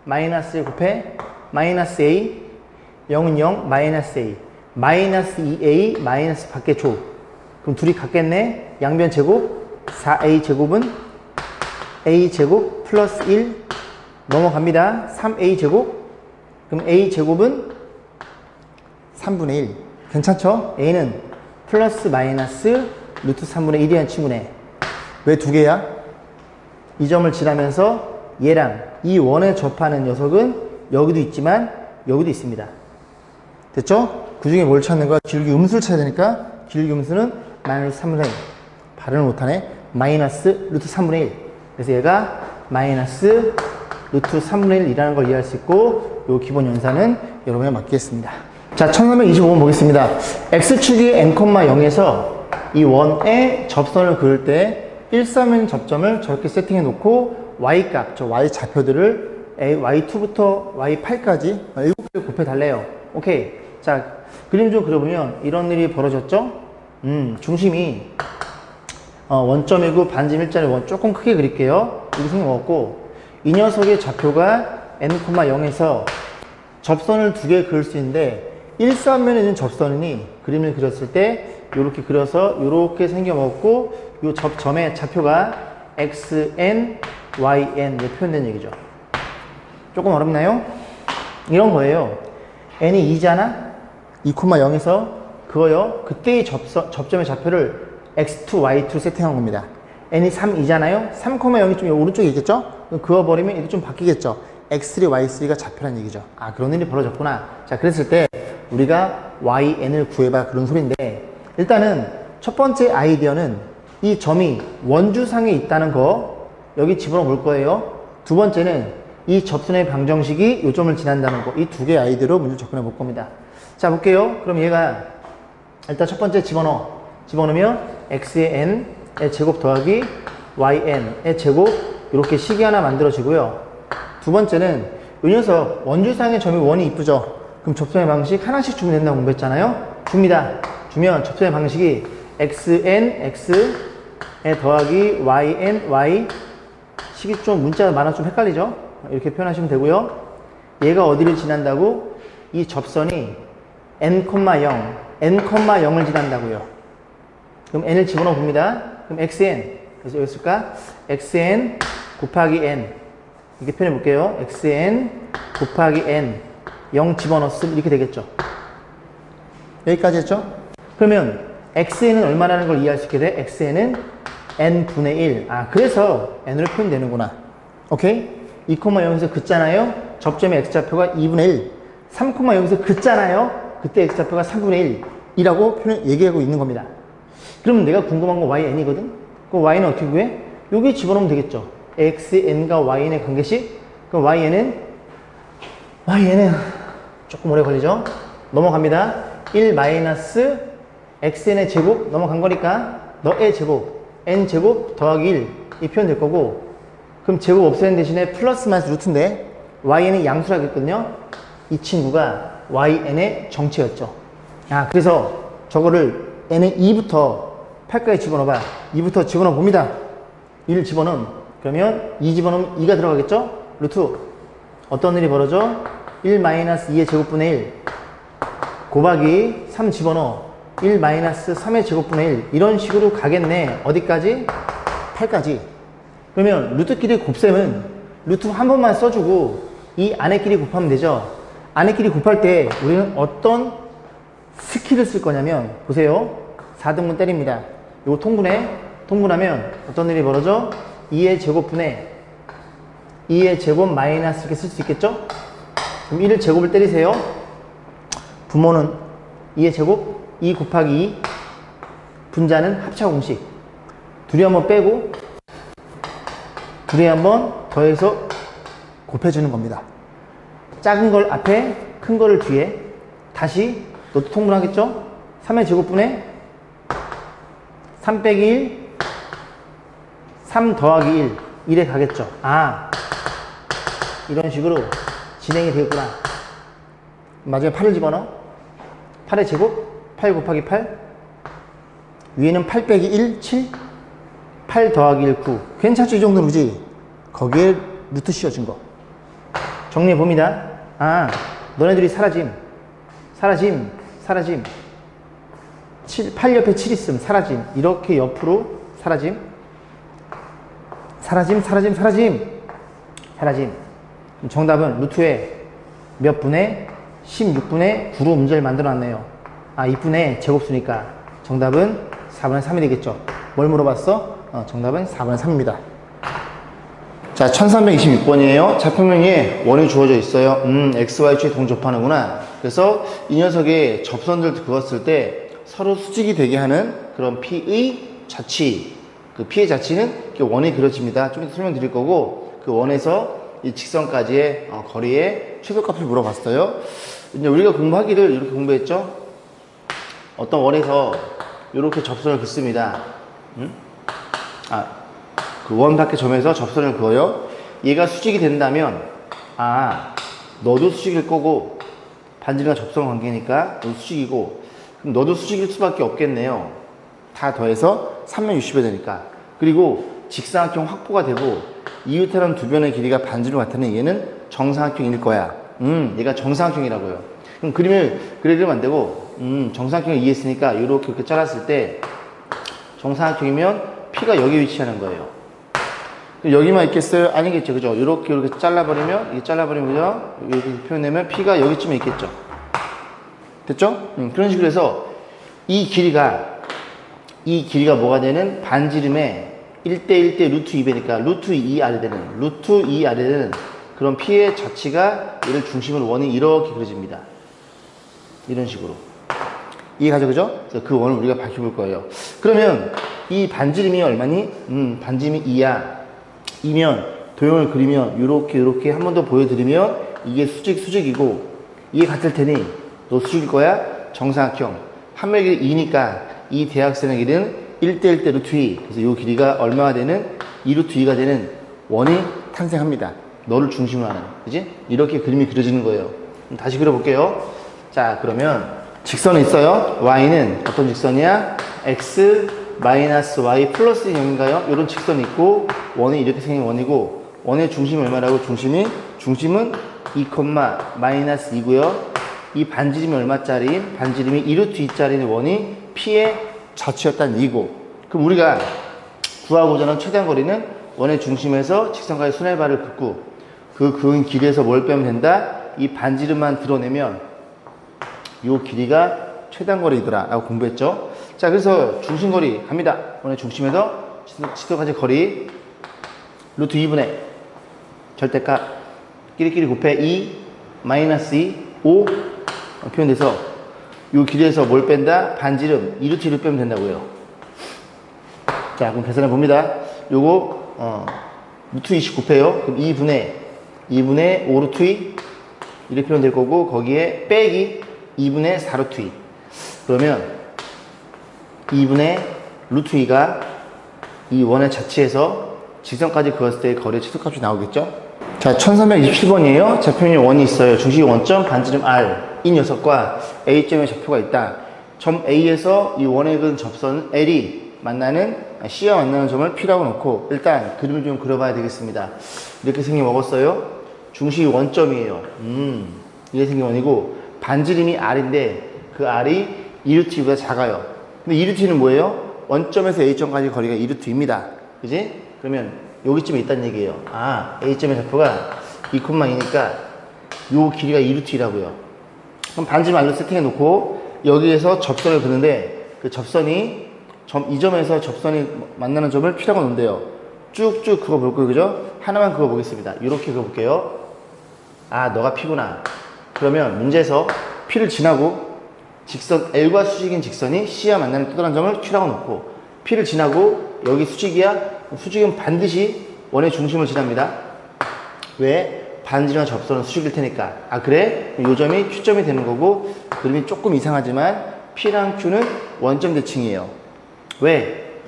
마이너스 곱해 마이너스 a 0은 0 마이너스 a 마이너스 2a 마이너스 밖에 줘. 그럼 둘이 같겠네. 양변 제곱 4a 제곱은 a 제곱 플러스 1 넘어갑니다. 3a 제곱 그럼 a 제곱은 3분의 1 괜찮죠? a는 플러스 마이너스 루트 3분의 1이라는 친구네. 왜 두 개야? 이 점을 지나면서 얘랑 이 원에 접하는 녀석은 여기도 있지만 여기도 있습니다. 됐죠? 그 중에 뭘 찾는 거야? 기울기 음수를 찾아야 되니까 기울기 음수는 마이너스 3분의 1 발음을 못하네. 마이너스 루트 3분의 1 그래서 얘가 마이너스 루트 3분의 1이라는 걸 이해할 수 있고 요 기본 연산은 여러분에 맡기겠습니다. 자, 1325번 보겠습니다. x축이 n,0에서 이 원의 접선을 그을 때 1,3인 접점을 저렇게 세팅해 놓고 y값, 저 y 좌표들을 y2부터 y8까지 7개 곱해 달래요. 오케이. 자, 그림 좀 그려보면 이런 일이 벌어졌죠? 중심이 원점이고 반지름 일자를 조금 크게 그릴게요. 이렇게 생겨먹었고 이 녀석의 좌표가 n,0에서 접선을 2개 그을 수 있는데 1,3면에 있는 접선이 그림을 그렸을 때 이렇게 그려서 이렇게 생겨먹었고 이 점의 좌표가 xn, yn 로 표현된 얘기죠. 조금 어렵나요? 이런 거예요. n이 2잖아? 2,0에서 그거요. 그때의 접점의 좌표를 x2, y2 세팅한 겁니다. n이 3, 2잖아요? 3,0이 좀 오른쪽에 있겠죠? 그어버리면 이게 좀 바뀌겠죠? x3, y3가 좌표란 얘기죠. 그런 일이 벌어졌구나. 자, 그랬을 때 우리가 yn을 구해봐 그런 소리인데 일단은 첫 번째 아이디어는 이 점이 원주상에 있다는 거 여기 집어넣어 볼 거예요. 두 번째는 이 접선의 방정식이 요점을 지난다는 거. 이 두 개의 아이디어로 문제 접근해 볼 겁니다. 자, 볼게요. 그럼 얘가 일단 첫 번째 집어넣으면 x의 n의 제곱 더하기 yn의 제곱 이렇게 식이 하나 만들어지고요. 두 번째는 이 녀석 원주상의 점이 원이 이쁘죠? 그럼 접선의 방식 하나씩 주면 된다고 공부했잖아요? 줍니다. 주면 접선의 방식이 xn, x에 더하기 yn, y 식이 좀 문자가 많아 좀 헷갈리죠? 이렇게 표현하시면 되고요. 얘가 어디를 지난다고? 이 접선이 n,0, n,0을 지난다고요. 그럼 n을 집어넣어 봅니다. 그럼 xn, 그래서 여기 쓸까? xn 곱하기 n 이렇게 표현해 볼게요. xn 곱하기 n 0 집어넣었으면 이렇게 되겠죠. 여기까지 했죠? 그러면 xn은 얼마라는 걸 이해할 수 있게 돼? xn은 n분의 1. 아, 그래서 n으로 표현되는구나. 오케이? 2,0에서 긋잖아요. 접점의 x좌표가 2분의 1. 3,0에서 긋잖아요. 그때 x좌표가 3분의 1이라고 얘기하고 있는 겁니다. 그러면 내가 궁금한 건 yn이거든? 그럼 y는 어떻게 구해? 여기 집어넣으면 되겠죠. xn과 yn의 관계식? 그럼 y는 조금 오래 걸리죠? 넘어갑니다. 1 마이너스 xn의 제곱 넘어간 거니까 너의 제곱 n제곱 더하기 1 이 표현 될 거고, 그럼 제곱 없애는 대신에 플러스 마이너스 루트인데 yn은 양수라고 했거든요. 이 친구가 yn의 정체였죠. 아, 그래서 저거를 n의 2부터 8까지 집어넣어봐. 2부터 집어넣어 봅니다. 1 집어넣으면, 그러면 2 집어넣으면 2가 들어가겠죠? 루트 어떤 일이 벌어져? 1 마이너스 2의 제곱분의 1 곱하기 3 집어넣어 1 마이너스 3의 제곱분의 1 이런 식으로 가겠네. 어디까지? 8까지. 그러면 루트끼리 곱셈은 루트 한 번만 써주고 이 안에끼리 곱하면 되죠. 안에끼리 곱할 때 우리는 어떤 스킬을 쓸 거냐면, 보세요. 4등분 때립니다. 이거 통분하면 어떤 일이 벌어져? 2의 제곱분의 2의 제곱 마이너스 이렇게 쓸 수 있겠죠? 그럼 1을 제곱을 때리세요. 분모는 2의 제곱, 2 곱하기 2, 분자는 합차 공식. 둘이 한번 빼고, 둘이 한번 더해서 곱해주는 겁니다. 작은 걸 앞에, 큰 거를 뒤에, 다시, 너도 통분하겠죠? 3의 제곱분의 3 빼기 1, 3 더하기 1, 1에 가겠죠. 아, 이런 식으로 진행이 되겠구나. 마지막에 8을 집어넣어. 8의 제곱, 8 곱하기 8. 위에는 8 빼기 1, 7. 8 더하기 1, 9. 괜찮죠? 이 정도는 그지? 거기에 루트 씌워준 거. 정리해 봅니다. 아, 너네들이 사라짐. 8 옆에 7 있음. 사라짐. 이렇게 옆으로 사라짐. 정답은 루트에 몇 분의 16분의 9로 문제를 만들어 놨네요. 아, 2분의 제곱수니까 정답은 4분의 3이 되겠죠. 뭘 물어봤어? 정답은 4분의 3입니다. 자, 1326번이에요. 좌표면에 원이 주어져 있어요. XY축에 동접하는구나. 그래서 이 녀석의 접선들 그었을 때 서로 수직이 되게 하는 그런 P의 자치. 그 P의 자치는 원이 그려집니다. 좀 이따 설명드릴 거고, 그 원에서 이 직선까지의 거리의 최소값을 물어봤어요. 이제 우리가 공부하기를 이렇게 공부했죠. 어떤 원에서 이렇게 접선을 긋습니다. 그 원 밖의 점에서 접선을 그어요. 얘가 수직이 된다면, 너도 수직일 거고, 반지름과 접선 관계니까 너도 수직이고, 그럼 너도 수직일 수밖에 없겠네요. 다 더해서 3면 60이 되니까. 그리고 직사각형 확보가 되고, 이웃하는 두 변의 길이가 반지름 같으면 얘는 정사각형일 거야. 얘가 정사각형이라고요. 그럼 그리면 안 되고, 정사각형을 이해했으니까 이렇게 잘랐을 때 정사각형이면 P가 여기 위치하는 거예요. 여기만 있겠어요? 아니겠죠. 그죠? 이렇게 잘라버리면, 이게 잘라버리면, 이렇게 표현하면 P가 여기쯤에 있겠죠. 됐죠? 그런 식으로 해서 이 길이가 뭐가 되는? 반지름의 1대1대 루트 2배니까 루트 2 아래 되는 그런 P의 자치가 얘를 중심으로 원이 이렇게 그려집니다. 이런 식으로. 이해가죠? 그죠? 그래서 그 원을 우리가 밝혀볼 거예요. 그러면 이 반지름이 얼마니? 반지름이 2야. 이면 도형을 그리면 요렇게 한 번 더 보여드리면 이게 수직이고 이게 같을 테니 너 수직일 거야? 정사각형. 한면의 길이 2니까 이 대각선의 길이는 1대1대 루트 2. 그래서 요 길이가 얼마가 되는 2 루트 2가 되는 원이 탄생합니다. 너를 중심으로 하는. 그지? 이렇게 그림이 그려지는 거예요. 다시 그려볼게요. 자, 그러면 직선이 있어요. y는 어떤 직선이야? x 마이너스 y 플러스 0인가요? 이런 직선이 있고 원이 이렇게 생긴 원이고 원의 중심이 얼마라고? 중심은 2, 마이너스 2고요. 이 반지름이 얼마짜리? 반지름이 2루트 2짜리 원이 P의 좌치였다는 얘기고. 그럼 우리가 구하고자 하는 최대한 거리는 원의 중심에서 직선까지 순회발을 긋고 그 그은 길이에서 뭘 빼면 된다? 이 반지름만 드러내면 이 길이가 최대한 거리더라 라고 공부했죠. 자, 그래서 중심거리 갑니다. 원의 중심에서 직선까지 거리 루트 2분의 절대값 끼리끼리 곱해 2 마이너스 2 5 표현돼서 이 길이에서 뭘 뺀다? 반지름 2루트 2를 빼면 된다고요. 자, 그럼 계산해 봅니다. 요거 루트 2씩 곱해요. 그럼 2분의 5 루트 2 이렇게 표현될 거고 거기에 빼기 2분의 4 루트 2. 그러면 2분의 루트 2가 이 원의 자치에서 직선까지 그었을 때의 거리의 최소값이 나오겠죠? 자, 1327번이에요. 좌표면이 원이 있어요. 중심이 원점, 반지름 R. 이 녀석과 A점의 좌표가 있다. 점 A에서 이 원에 그은 접선 L이 C와 만나는 점을 P라고 놓고 일단 그림을 좀 그려봐야 되겠습니다. 이렇게 생긴 먹었어요. 중심이 원점이에요. 이렇게 생긴 원이고 반지름이 R인데 그 R이 2루트 2보다 작아요. 근데 2루트 2는 뭐예요? 원점에서 A점까지 거리가 2루트 2입니다. 그지? 그러면 여기쯤에 있다는 얘기예요. 아, A점의 좌표가 2,2니까 요 길이가 2루트 2라고요. 그럼 반지름 R로 세팅해 놓고 여기에서 접선을 그는데 그 접선이 이 점에서 접선이 만나는 점을 P라고 놓는데요. 쭉쭉 그거 볼 거예요. 그죠? 하나만 그거 보겠습니다. 이렇게 그거 볼게요. 아, 너가 P구나. 그러면 문제에서 P를 지나고 직선 L과 수직인 직선이 C와 만나는 또 다른 점을 Q라고 놓고 P를 지나고 여기 수직이야? 수직은 반드시 원의 중심을 지납니다. 왜? 반지름과 접선은 수직일 테니까. 아, 그래? 이 점이 Q점이 되는 거고 그림이 조금 이상하지만 P랑 Q는 원점 대칭이에요. 왜?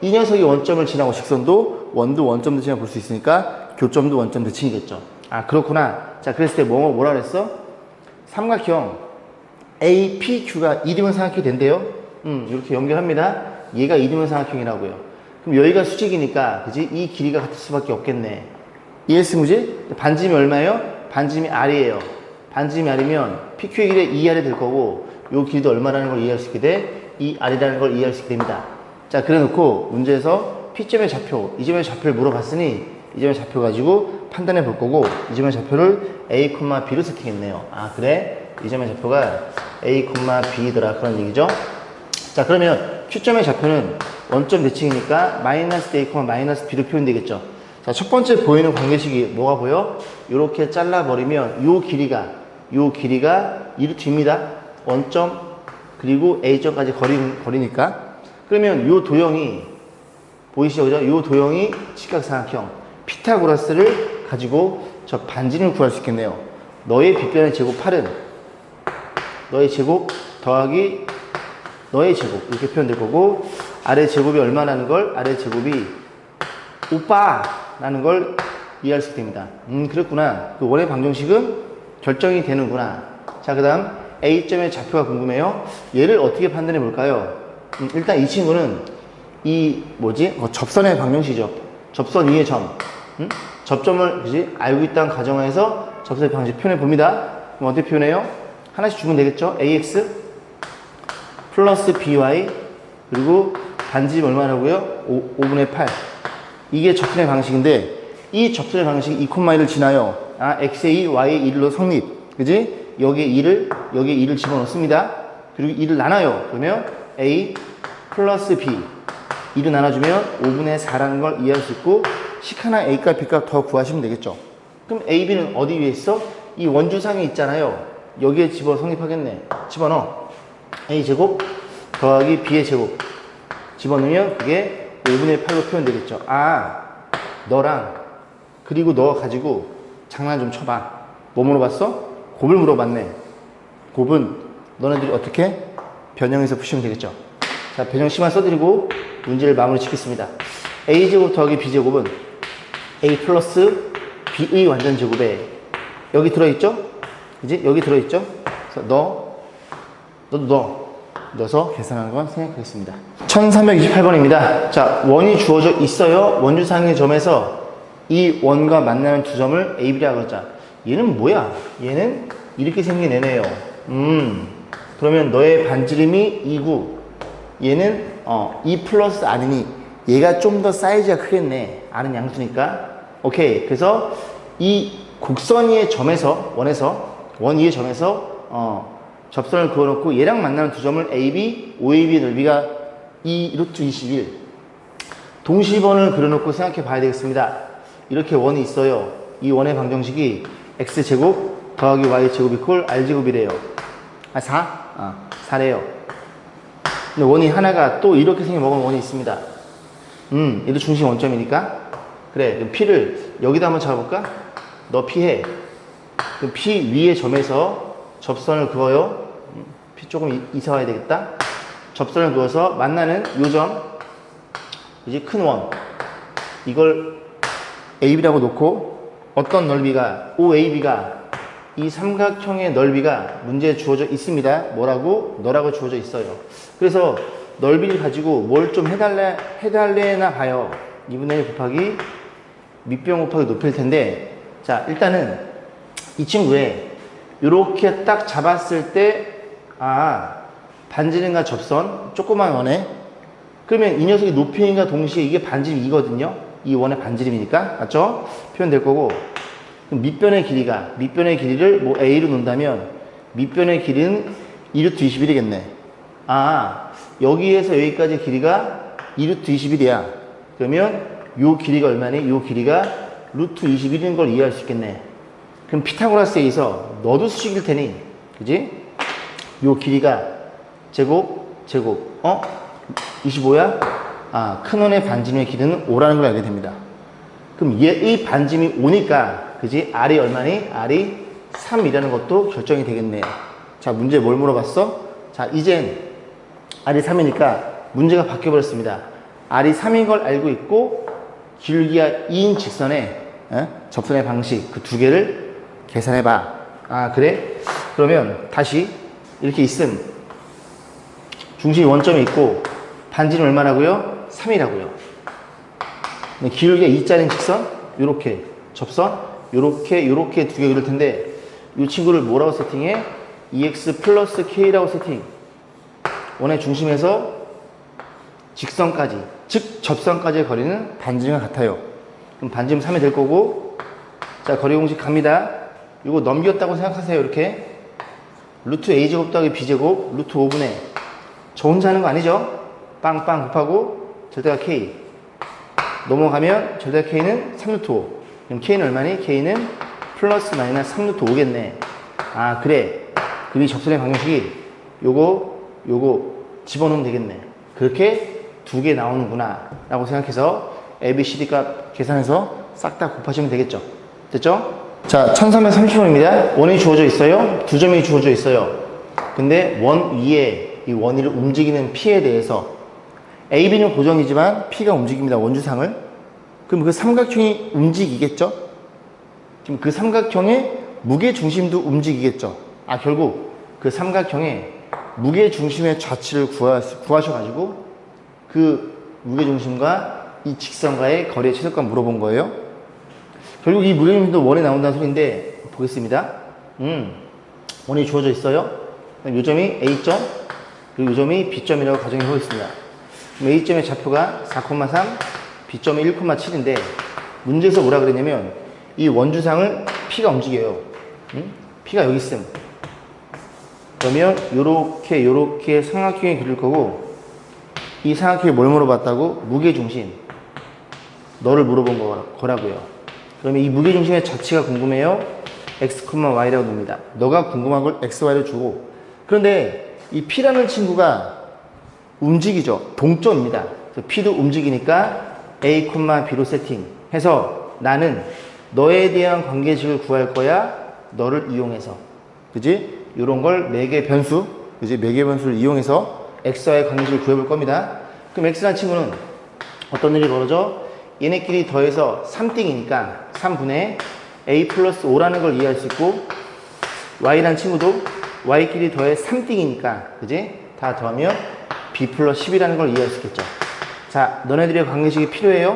이 녀석이 원점을 지나고 직선도 원도 원점도 지나 볼 수 있으니까 교점도 원점 대칭이겠죠. 아, 그렇구나. 자, 그랬을 때 뭐라 그랬어? 삼각형 APQ가 이등분 삼각형이 된대요. 이렇게 연결합니다. 얘가 이등분 삼각형이라고요. 그럼 여기가 수직이니까, 그지? 이 길이가 같을 수밖에 없겠네. 이해했음, 그지? 반지름이 얼마예요? 반지름이 R이에요. 반지름이 R이면 PQ의 길이 2R이 될 거고, 요 길이도 얼마라는 걸 이해할 수 있게 돼? 2R이라는 걸 이해할 수 있게 됩니다. 자, 그래 놓고 문제에서 P점의 좌표, 이 점의 좌표를 물어봤으니 이 점의 좌표 가지고 판단해 볼 거고, 이 점의 좌표를 A, B로 세팅했네요. 아, 그래? 이 점의 좌표가 A, B더라. 그런 얘기죠. 자, 그러면 Q점의 좌표는 원점 대칭이니까 마이너스 A, 마이너스 B로 표현되겠죠. 자, 첫 번째 보이는 관계식이 뭐가 보여? 이렇게 잘라버리면 요 길이가 2루트입니다. 원점 그리고 A점까지 거리니까. 그러면 요 도형이 보이시죠? 그죠? 요 도형이 직각삼각형 피타고라스를 가지고 저 반지름을 구할 수 있겠네요. 너의 빗변의 제곱 8은 너의 제곱 더하기 너의 제곱 이렇게 표현될 거고 아래 제곱이 얼마라는 걸 아래 제곱이 오빠라는 걸 이해할 수 있게 됩니다. 그렇구나. 그 원의 방정식은 결정이 되는구나. 자, 그 다음 A점의 좌표가 궁금해요. 얘를 어떻게 판단해 볼까요? 일단 이 친구는 접선의 방정식이죠. 접선 위의 점. 접점을 그지 알고 있다는 가정하에서 접선의 방식 표현해 봅니다. 그럼 어떻게 표현해요? 하나씩 주면 되겠죠. AX 플러스 BY 그리고 반지름 얼마라고요? 5분의 8. 이게 접선의 방식인데 이 접선의 방식이 2,1을 지나요. 아, X의 2, Y의 1로 성립. 그지? 여기에 2를 집어넣습니다. 그리고 2를 나눠요. 그러면 A 플러스 B 2를 나눠주면 5분의 4라는 걸 이해할 수 있고 식하나 A값, B값 더 구하시면 되겠죠. 그럼 A, B는 어디 위에 있어? 이 원주상에 있잖아요. 여기에 성립하겠네. 집어넣어. A제곱 더하기 B의 제곱 집어넣으면 그게 5분의 8로 표현되겠죠. 아, 너랑 그리고 너 가지고 장난 좀 쳐봐. 뭐 물어봤어? 곱을 물어봤네. 곱은 너네들이 어떻게 변형해서 푸시면 되겠죠. 자, 변형 시만 써드리고 문제를 마무리 짓겠습니다. a제곱 더하기 b제곱은 a 플러스 b의 완전제곱에 여기 들어있죠? 그지? 여기 들어있죠? 그래서 너도 넣어서 계산하는 건 생략하겠습니다. 1328번입니다. 자, 원이 주어져 있어요. 원주상의 점에서 이 원과 만나는 두 점을 A, B라고 하자. 얘는 뭐야? 얘는 이렇게 생긴 애네요. 그러면 너의 반지름이 2구. 얘는 2 플러스 R이니 얘가 좀 더 사이즈가 크겠네. R은 양수니까. 오케이. 그래서 이 곡선 위의 점에서 원 위의 점에서 접선을 그어놓고 얘랑 만나는 두 점을 AB, OAB의 넓이가 2 루트 21 동시번을 그려놓고 생각해 봐야 되겠습니다. 이렇게 원이 있어요. 이 원의 방정식이 x제곱 더하기 y제곱 이퀄 r제곱이래요. 4래요. 근데 원이 하나가 또 이렇게 생긴 먹은 원이 있습니다. 얘도 중심 원점이니까 그래, 그럼 P를 여기다 한번 잡아볼까? 너 P해. 그럼 P 위의 점에서 접선을 그어요. P 조금 이사 와야 되겠다. 접선을 그어서 만나는 요 점, 이제 큰 원. 이걸 AB라고 놓고 어떤 넓이가, OAB가 이 삼각형의 넓이가 문제에 주어져 있습니다. 뭐라고? 너라고 주어져 있어요. 그래서 넓이를 가지고 뭘 좀 해달래나 봐요. 2분의 1 곱하기 밑변 곱하기 높이일 텐데, 자, 일단은 이 친구의 요렇게 딱 잡았을 때, 반지름과 접선, 조그만 원에, 그러면 이 녀석이 높이인가 동시에 이게 반지름이거든요. 이 원의 반지름이니까. 맞죠? 표현될 거고. 그럼 밑변의 길이를 뭐 A로 놓는다면, 밑변의 길이는 2루트 21이겠네. 여기에서 여기까지 길이가 2루트 21이야. 그러면 요 길이가 얼마니? 요 길이가 루트 21인 걸 이해할 수 있겠네. 그럼 피타고라스에 의해서 너도 수식일 테니, 그지? 요 길이가 제곱, 25야? 큰 원의 반지름의 길이는 5라는 걸 알게 됩니다. 그럼 얘의 반지름이 5니까, 그지? R이 얼마니? R이 3이라는 것도 결정이 되겠네요. 자, 문제 뭘 물어봤어? 자, 이젠 R이 3이니까 문제가 바뀌어버렸습니다. R이 3인 걸 알고 있고, 기울기가 2인 직선의 접선의 방식, 그 두 개를 계산해봐. 그래? 그러면 다시 이렇게 있음. 중심이 원점에 있고, 반지름 얼마라고요? 3이라고요. 기울기가 2짜리인 직선, 요렇게 접선, 요렇게 두 개 그릴 텐데, 이 친구를 뭐라고 세팅해? EX 플러스 K라고 세팅. 원의 중심에서 직선까지, 즉 접선까지의 거리는 반지름과 같아요. 그럼 반지름 3이 될 거고, 자, 거리 공식 갑니다. 이거 넘겼다고 생각하세요. 이렇게 루트 a제곱 더하기 b제곱 루트 5분의 저 혼자 하는 거 아니죠? 빵빵 곱하고 절대가 k 넘어가면 절대가 k는 3루트 5. 그럼 k는 얼마니? k는 플러스 마이너스 3루트 5겠네. 그래. 그럼 이 접선의 방정식이 요거 집어넣으면 되겠네. 그렇게 두 개 나오는구나 라고 생각해서 A, B, C, D 값 계산해서 싹 다 곱하시면 되겠죠. 됐죠? 자, 1330원입니다. 원이 주어져 있어요. 두 점이 주어져 있어요. 근데 원 위에 이 원위를 움직이는 P에 대해서 A, B는 고정이지만 P가 움직입니다. 원주상을. 그럼 그 삼각형이 움직이겠죠? 지금 그 삼각형의 무게중심도 움직이겠죠? 결국 그 삼각형의 무게중심의 좌치를 구하셔가지고 그 무게중심과 이 직선과의 거리의 최소값 물어본 거예요. 결국 이 무게중심도 원에 나온다는 소리인데, 보겠습니다. 원이 주어져 있어요. 이 점이 A점, 그리고 이 점이 B점이라고 가정해 보겠습니다. 그럼 A점의 좌표가 4,3, B점이 1,7인데, 문제에서 뭐라 그랬냐면, 이 원주상을 P가 움직여요. P가 여기 있음. 그러면 요렇게 삼각형이 그릴 거고, 이 삼각형이 뭘 물어봤다고? 무게중심. 너를 물어본 거라고요. 그러면 이 무게중심의 자체가 궁금해요. x, y라고 봅니다. 너가 궁금한 걸 x, y로 주고. 그런데 이 P라는 친구가 움직이죠. 동점입니다. 그래서 P도 움직이니까 a, b로 세팅해서 나는 너에 대한 관계식을 구할 거야? 너를 이용해서. 그지? 요런 걸 매개 변수, 그지? 매개 변수를 이용해서 x와의 관계식을 구해볼 겁니다. 그럼 x라는 친구는 어떤 일이 벌어져? 얘네끼리 더해서 3띵이니까 3분의 a 플러스 5라는 걸 이해할 수 있고, y라는 친구도 y끼리 더해 3띵이니까, 그지? 다 더하면 b 플러스 10이라는 걸 이해할 수 있겠죠. 자, 너네들의 관계식이 필요해요?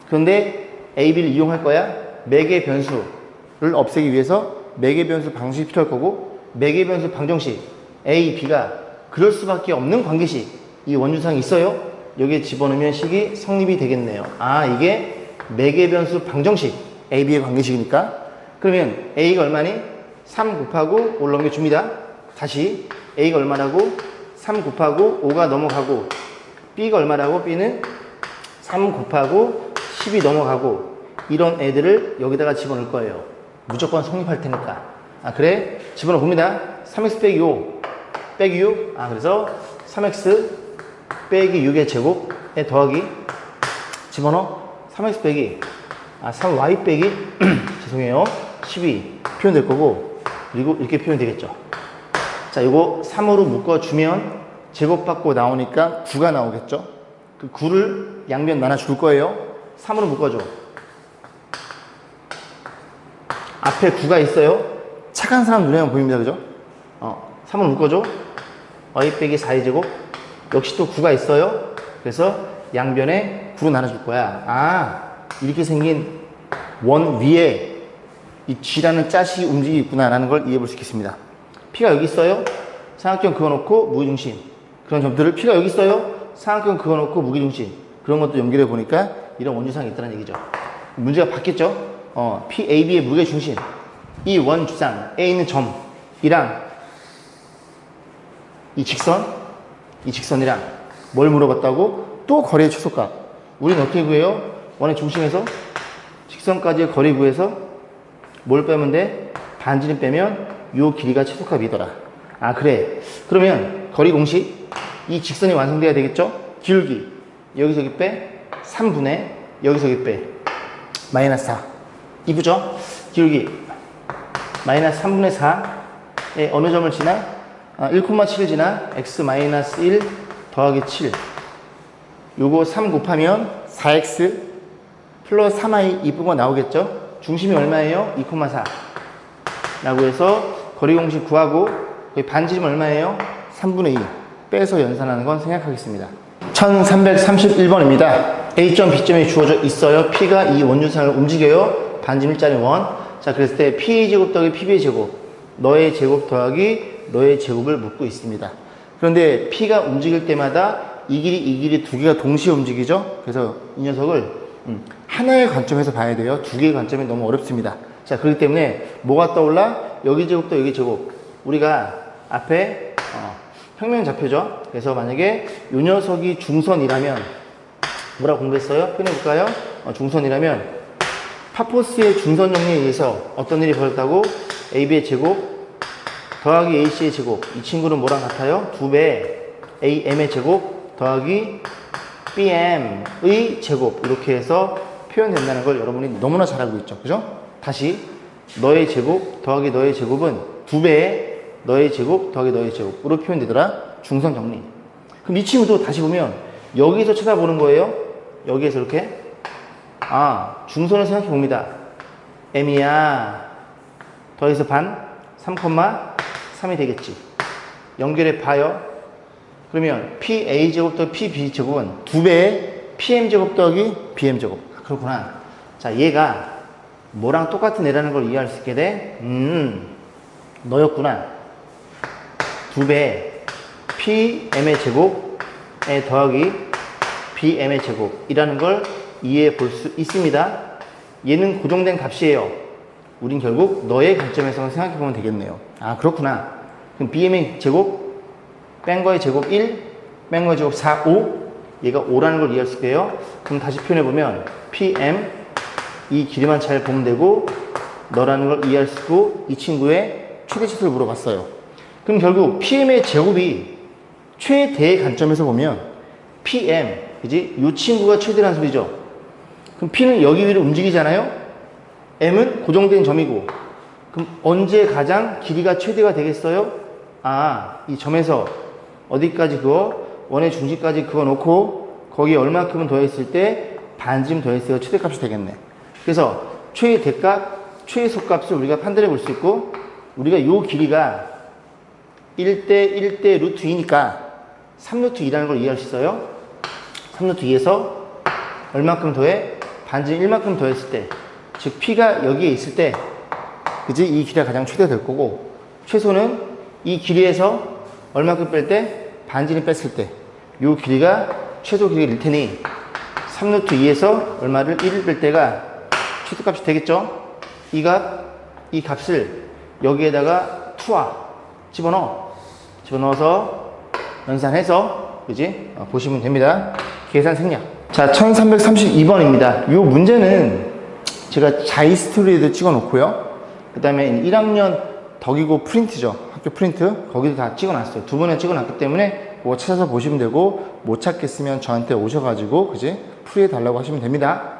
그런데 a, b를 이용할 거야? 매개 변수를 없애기 위해서 매개 변수 방식이 필요할 거고, 매개 변수 방정식 a, b가 그럴 수밖에 없는 관계식, 이 원주상이 있어요? 여기에 집어넣으면 식이 성립이 되겠네요. 아, 이게 매개 변수 방정식 a, b의 관계식이니까. 그러면 a가 얼마니? 3 곱하고 5를 넘겨줍니다. 다시 a가 얼마라고? 3 곱하고 5가 넘어가고, b가 얼마라고? b는 3 곱하고 10이 넘어가고, 이런 애들을 여기다가 집어넣을 거예요. 무조건 성립할 테니까. 아, 그래? 집어넣어 봅니다. 3x 빼기 5 빼기 6. 아, 그래서 3x 빼기 6의 제곱에 더하기, 집어넣어 3x 빼기 3y 빼기 죄송해요 12 표현될 거고, 그리고 이렇게 표현되겠죠. 자, 이거 3으로 묶어주면 제곱받고 나오니까 9가 나오겠죠. 그 9를 양변 나눠 줄 거예요. 3으로 묶어줘. 앞에 9가 있어요. 착한 사람 눈에만 보입니다. 그죠? 3으로 묶어줘. y 빼기 4의 제곱. 역시 또 9가 있어요. 그래서 양변에 9로 나눠줄 거야. 아, 이렇게 생긴 원 위에 이 g라는 자식이 움직이고 있구나라는 걸 이해해 볼 수 있겠습니다. p가 여기 있어요. 삼각형 그어놓고 무게중심. 그런 점들을 p가 여기 있어요. 삼각형 그어놓고 무게중심. 그런 것도 연결해 보니까 이런 원주상이 있다는 얘기죠. 문제가 바뀌었죠. p, a, b의 무게중심. 이 원주상, A에 있는 점이랑 이 직선이랑 뭘 물어봤다고? 또 거리의 최소값. 우리는 어떻게 구해요? 원의 중심에서 직선까지의 거리 구해서 뭘 빼면 돼? 반지름 빼면 요 길이가 최소값이더라. 아, 그래. 그러면 거리 공식, 이 직선이 완성돼야 되겠죠? 기울기, 여기서 여기 빼 3분의 여기서 여기 빼 마이너스 4. 이쁘죠? 기울기 마이너스 3분의 4에 어느 점을 지나? 1,7을 지나 x 마이너스 1 더하기 7. 요거 3 곱하면 4x 플러스 3y 이쁜 거 나오겠죠? 중심이 얼마예요? 2,4 라고 해서 거리 공식 구하고, 반지름 얼마예요? 3분의 2 빼서 연산하는 건 생략하겠습니다. 1331번입니다. A점, B점이 주어져 있어요. P가 이 원주상을 움직여요. 반지름 1짜리 원. 자, 그랬을 때 P제곱 더하기 PB의 제곱, 너의 제곱 더하기 너의 제곱을 묻고 있습니다. 그런데 P가 움직일 때마다 이 길이 두 개가 동시에 움직이죠. 그래서 이 녀석을 하나의 관점에서 봐야 돼요. 두 개의 관점이 너무 어렵습니다. 자, 그렇기 때문에 뭐가 떠올라? 여기 제곱도 여기 제곱. 우리가 앞에 평면좌표죠. 그래서 만약에 이 녀석이 중선이라면 뭐라고 공부했어요? 표현해볼까요? 중선이라면 파포스의 중선 정리에 의해서 어떤 일이 벌어졌다고? AB의 제곱 더하기 AC의 제곱. 이 친구는 뭐랑 같아요? 2배 AM의 제곱 더하기 BM의 제곱. 이렇게 해서 표현된다는 걸 여러분이 너무나 잘 알고 있죠. 그죠? 다시 너의 제곱 더하기 너의 제곱은 2배의 너의 제곱 더하기 너의 제곱으로 표현되더라. 중선 정리. 그럼 이 친구도 다시 보면 여기서 쳐다보는 거예요. 여기에서 이렇게. 아, 중선을 생각해 봅니다. M이야. 더해서 반 3,3이 되겠지. 연결해 봐요. 그러면 PA제곱 더하기 PB제곱은 2배의 PM제곱 더하기 BM제곱. 아, 그렇구나. 자, 얘가 뭐랑 똑같은 애라는 걸 이해할 수 있게 돼? 너였구나. 2배 PM의 제곱에 더하기 BM의 제곱이라는 걸 이해해 볼 수 있습니다. 얘는 고정된 값이에요. 우린 결국 너의 관점에서 생각해 보면 되겠네요. 아, 그렇구나. 그럼 BM의 제곱, 뺀 거의 제곱 1, 뺀 거의 제곱 4, 5. 얘가 5라는 걸 이해할 수 있게요. 그럼 다시 표현해 보면 PM, 이 길이만 잘 보면 되고, 너라는 걸 이해할 수 있고, 이 친구의 최대치수를 물어봤어요. 그럼 결국 PM의 제곱이 최대의 관점에서 보면 PM, 그지? 이 친구가 최대라는 소리죠. 그럼 P는 여기 위로 움직이잖아요? m은 고정된 점이고, 그럼 언제 가장 길이가 최대가 되겠어요? 아, 이 점에서 어디까지 그거, 원의 중심까지 그거 놓고 거기에 얼마큼은 더했을 때 반쯤 더했을 때 최대값이 되겠네. 그래서 최대값, 최소값을 우리가 판단해 볼 수 있고, 우리가 요 길이가 1대 1대 루트 2니까 3루트 2라는 걸 이해할 수 있어요. 3루트 2에서 얼마큼 더해? 반증 1만큼 더했을 때, 즉 P가 여기에 있을 때, 그지? 이 길이가 가장 최대가 될 거고, 최소는 이 길이에서 얼마큼 뺄 때? 반증이 뺐을 때, 요 길이가 최소 길이일 테니 3루트 2에서 얼마를 1을 뺄 때가 최소값이 되겠죠? 이 값을 여기에다가 2와 집어넣어서 연산해서, 그지? 보시면 됩니다. 계산 생략. 자, 1332번입니다. 이 문제는 제가 자이스토리에도 찍어 놓고요. 그 다음에 1학년 덕이고 프린트죠. 학교 프린트. 거기도 다 찍어 놨어요. 두 번에 찍어 놨기 때문에 그거 찾아서 보시면 되고, 못 찾겠으면 저한테 오셔가지고, 그지? 풀이해 달라고 하시면 됩니다.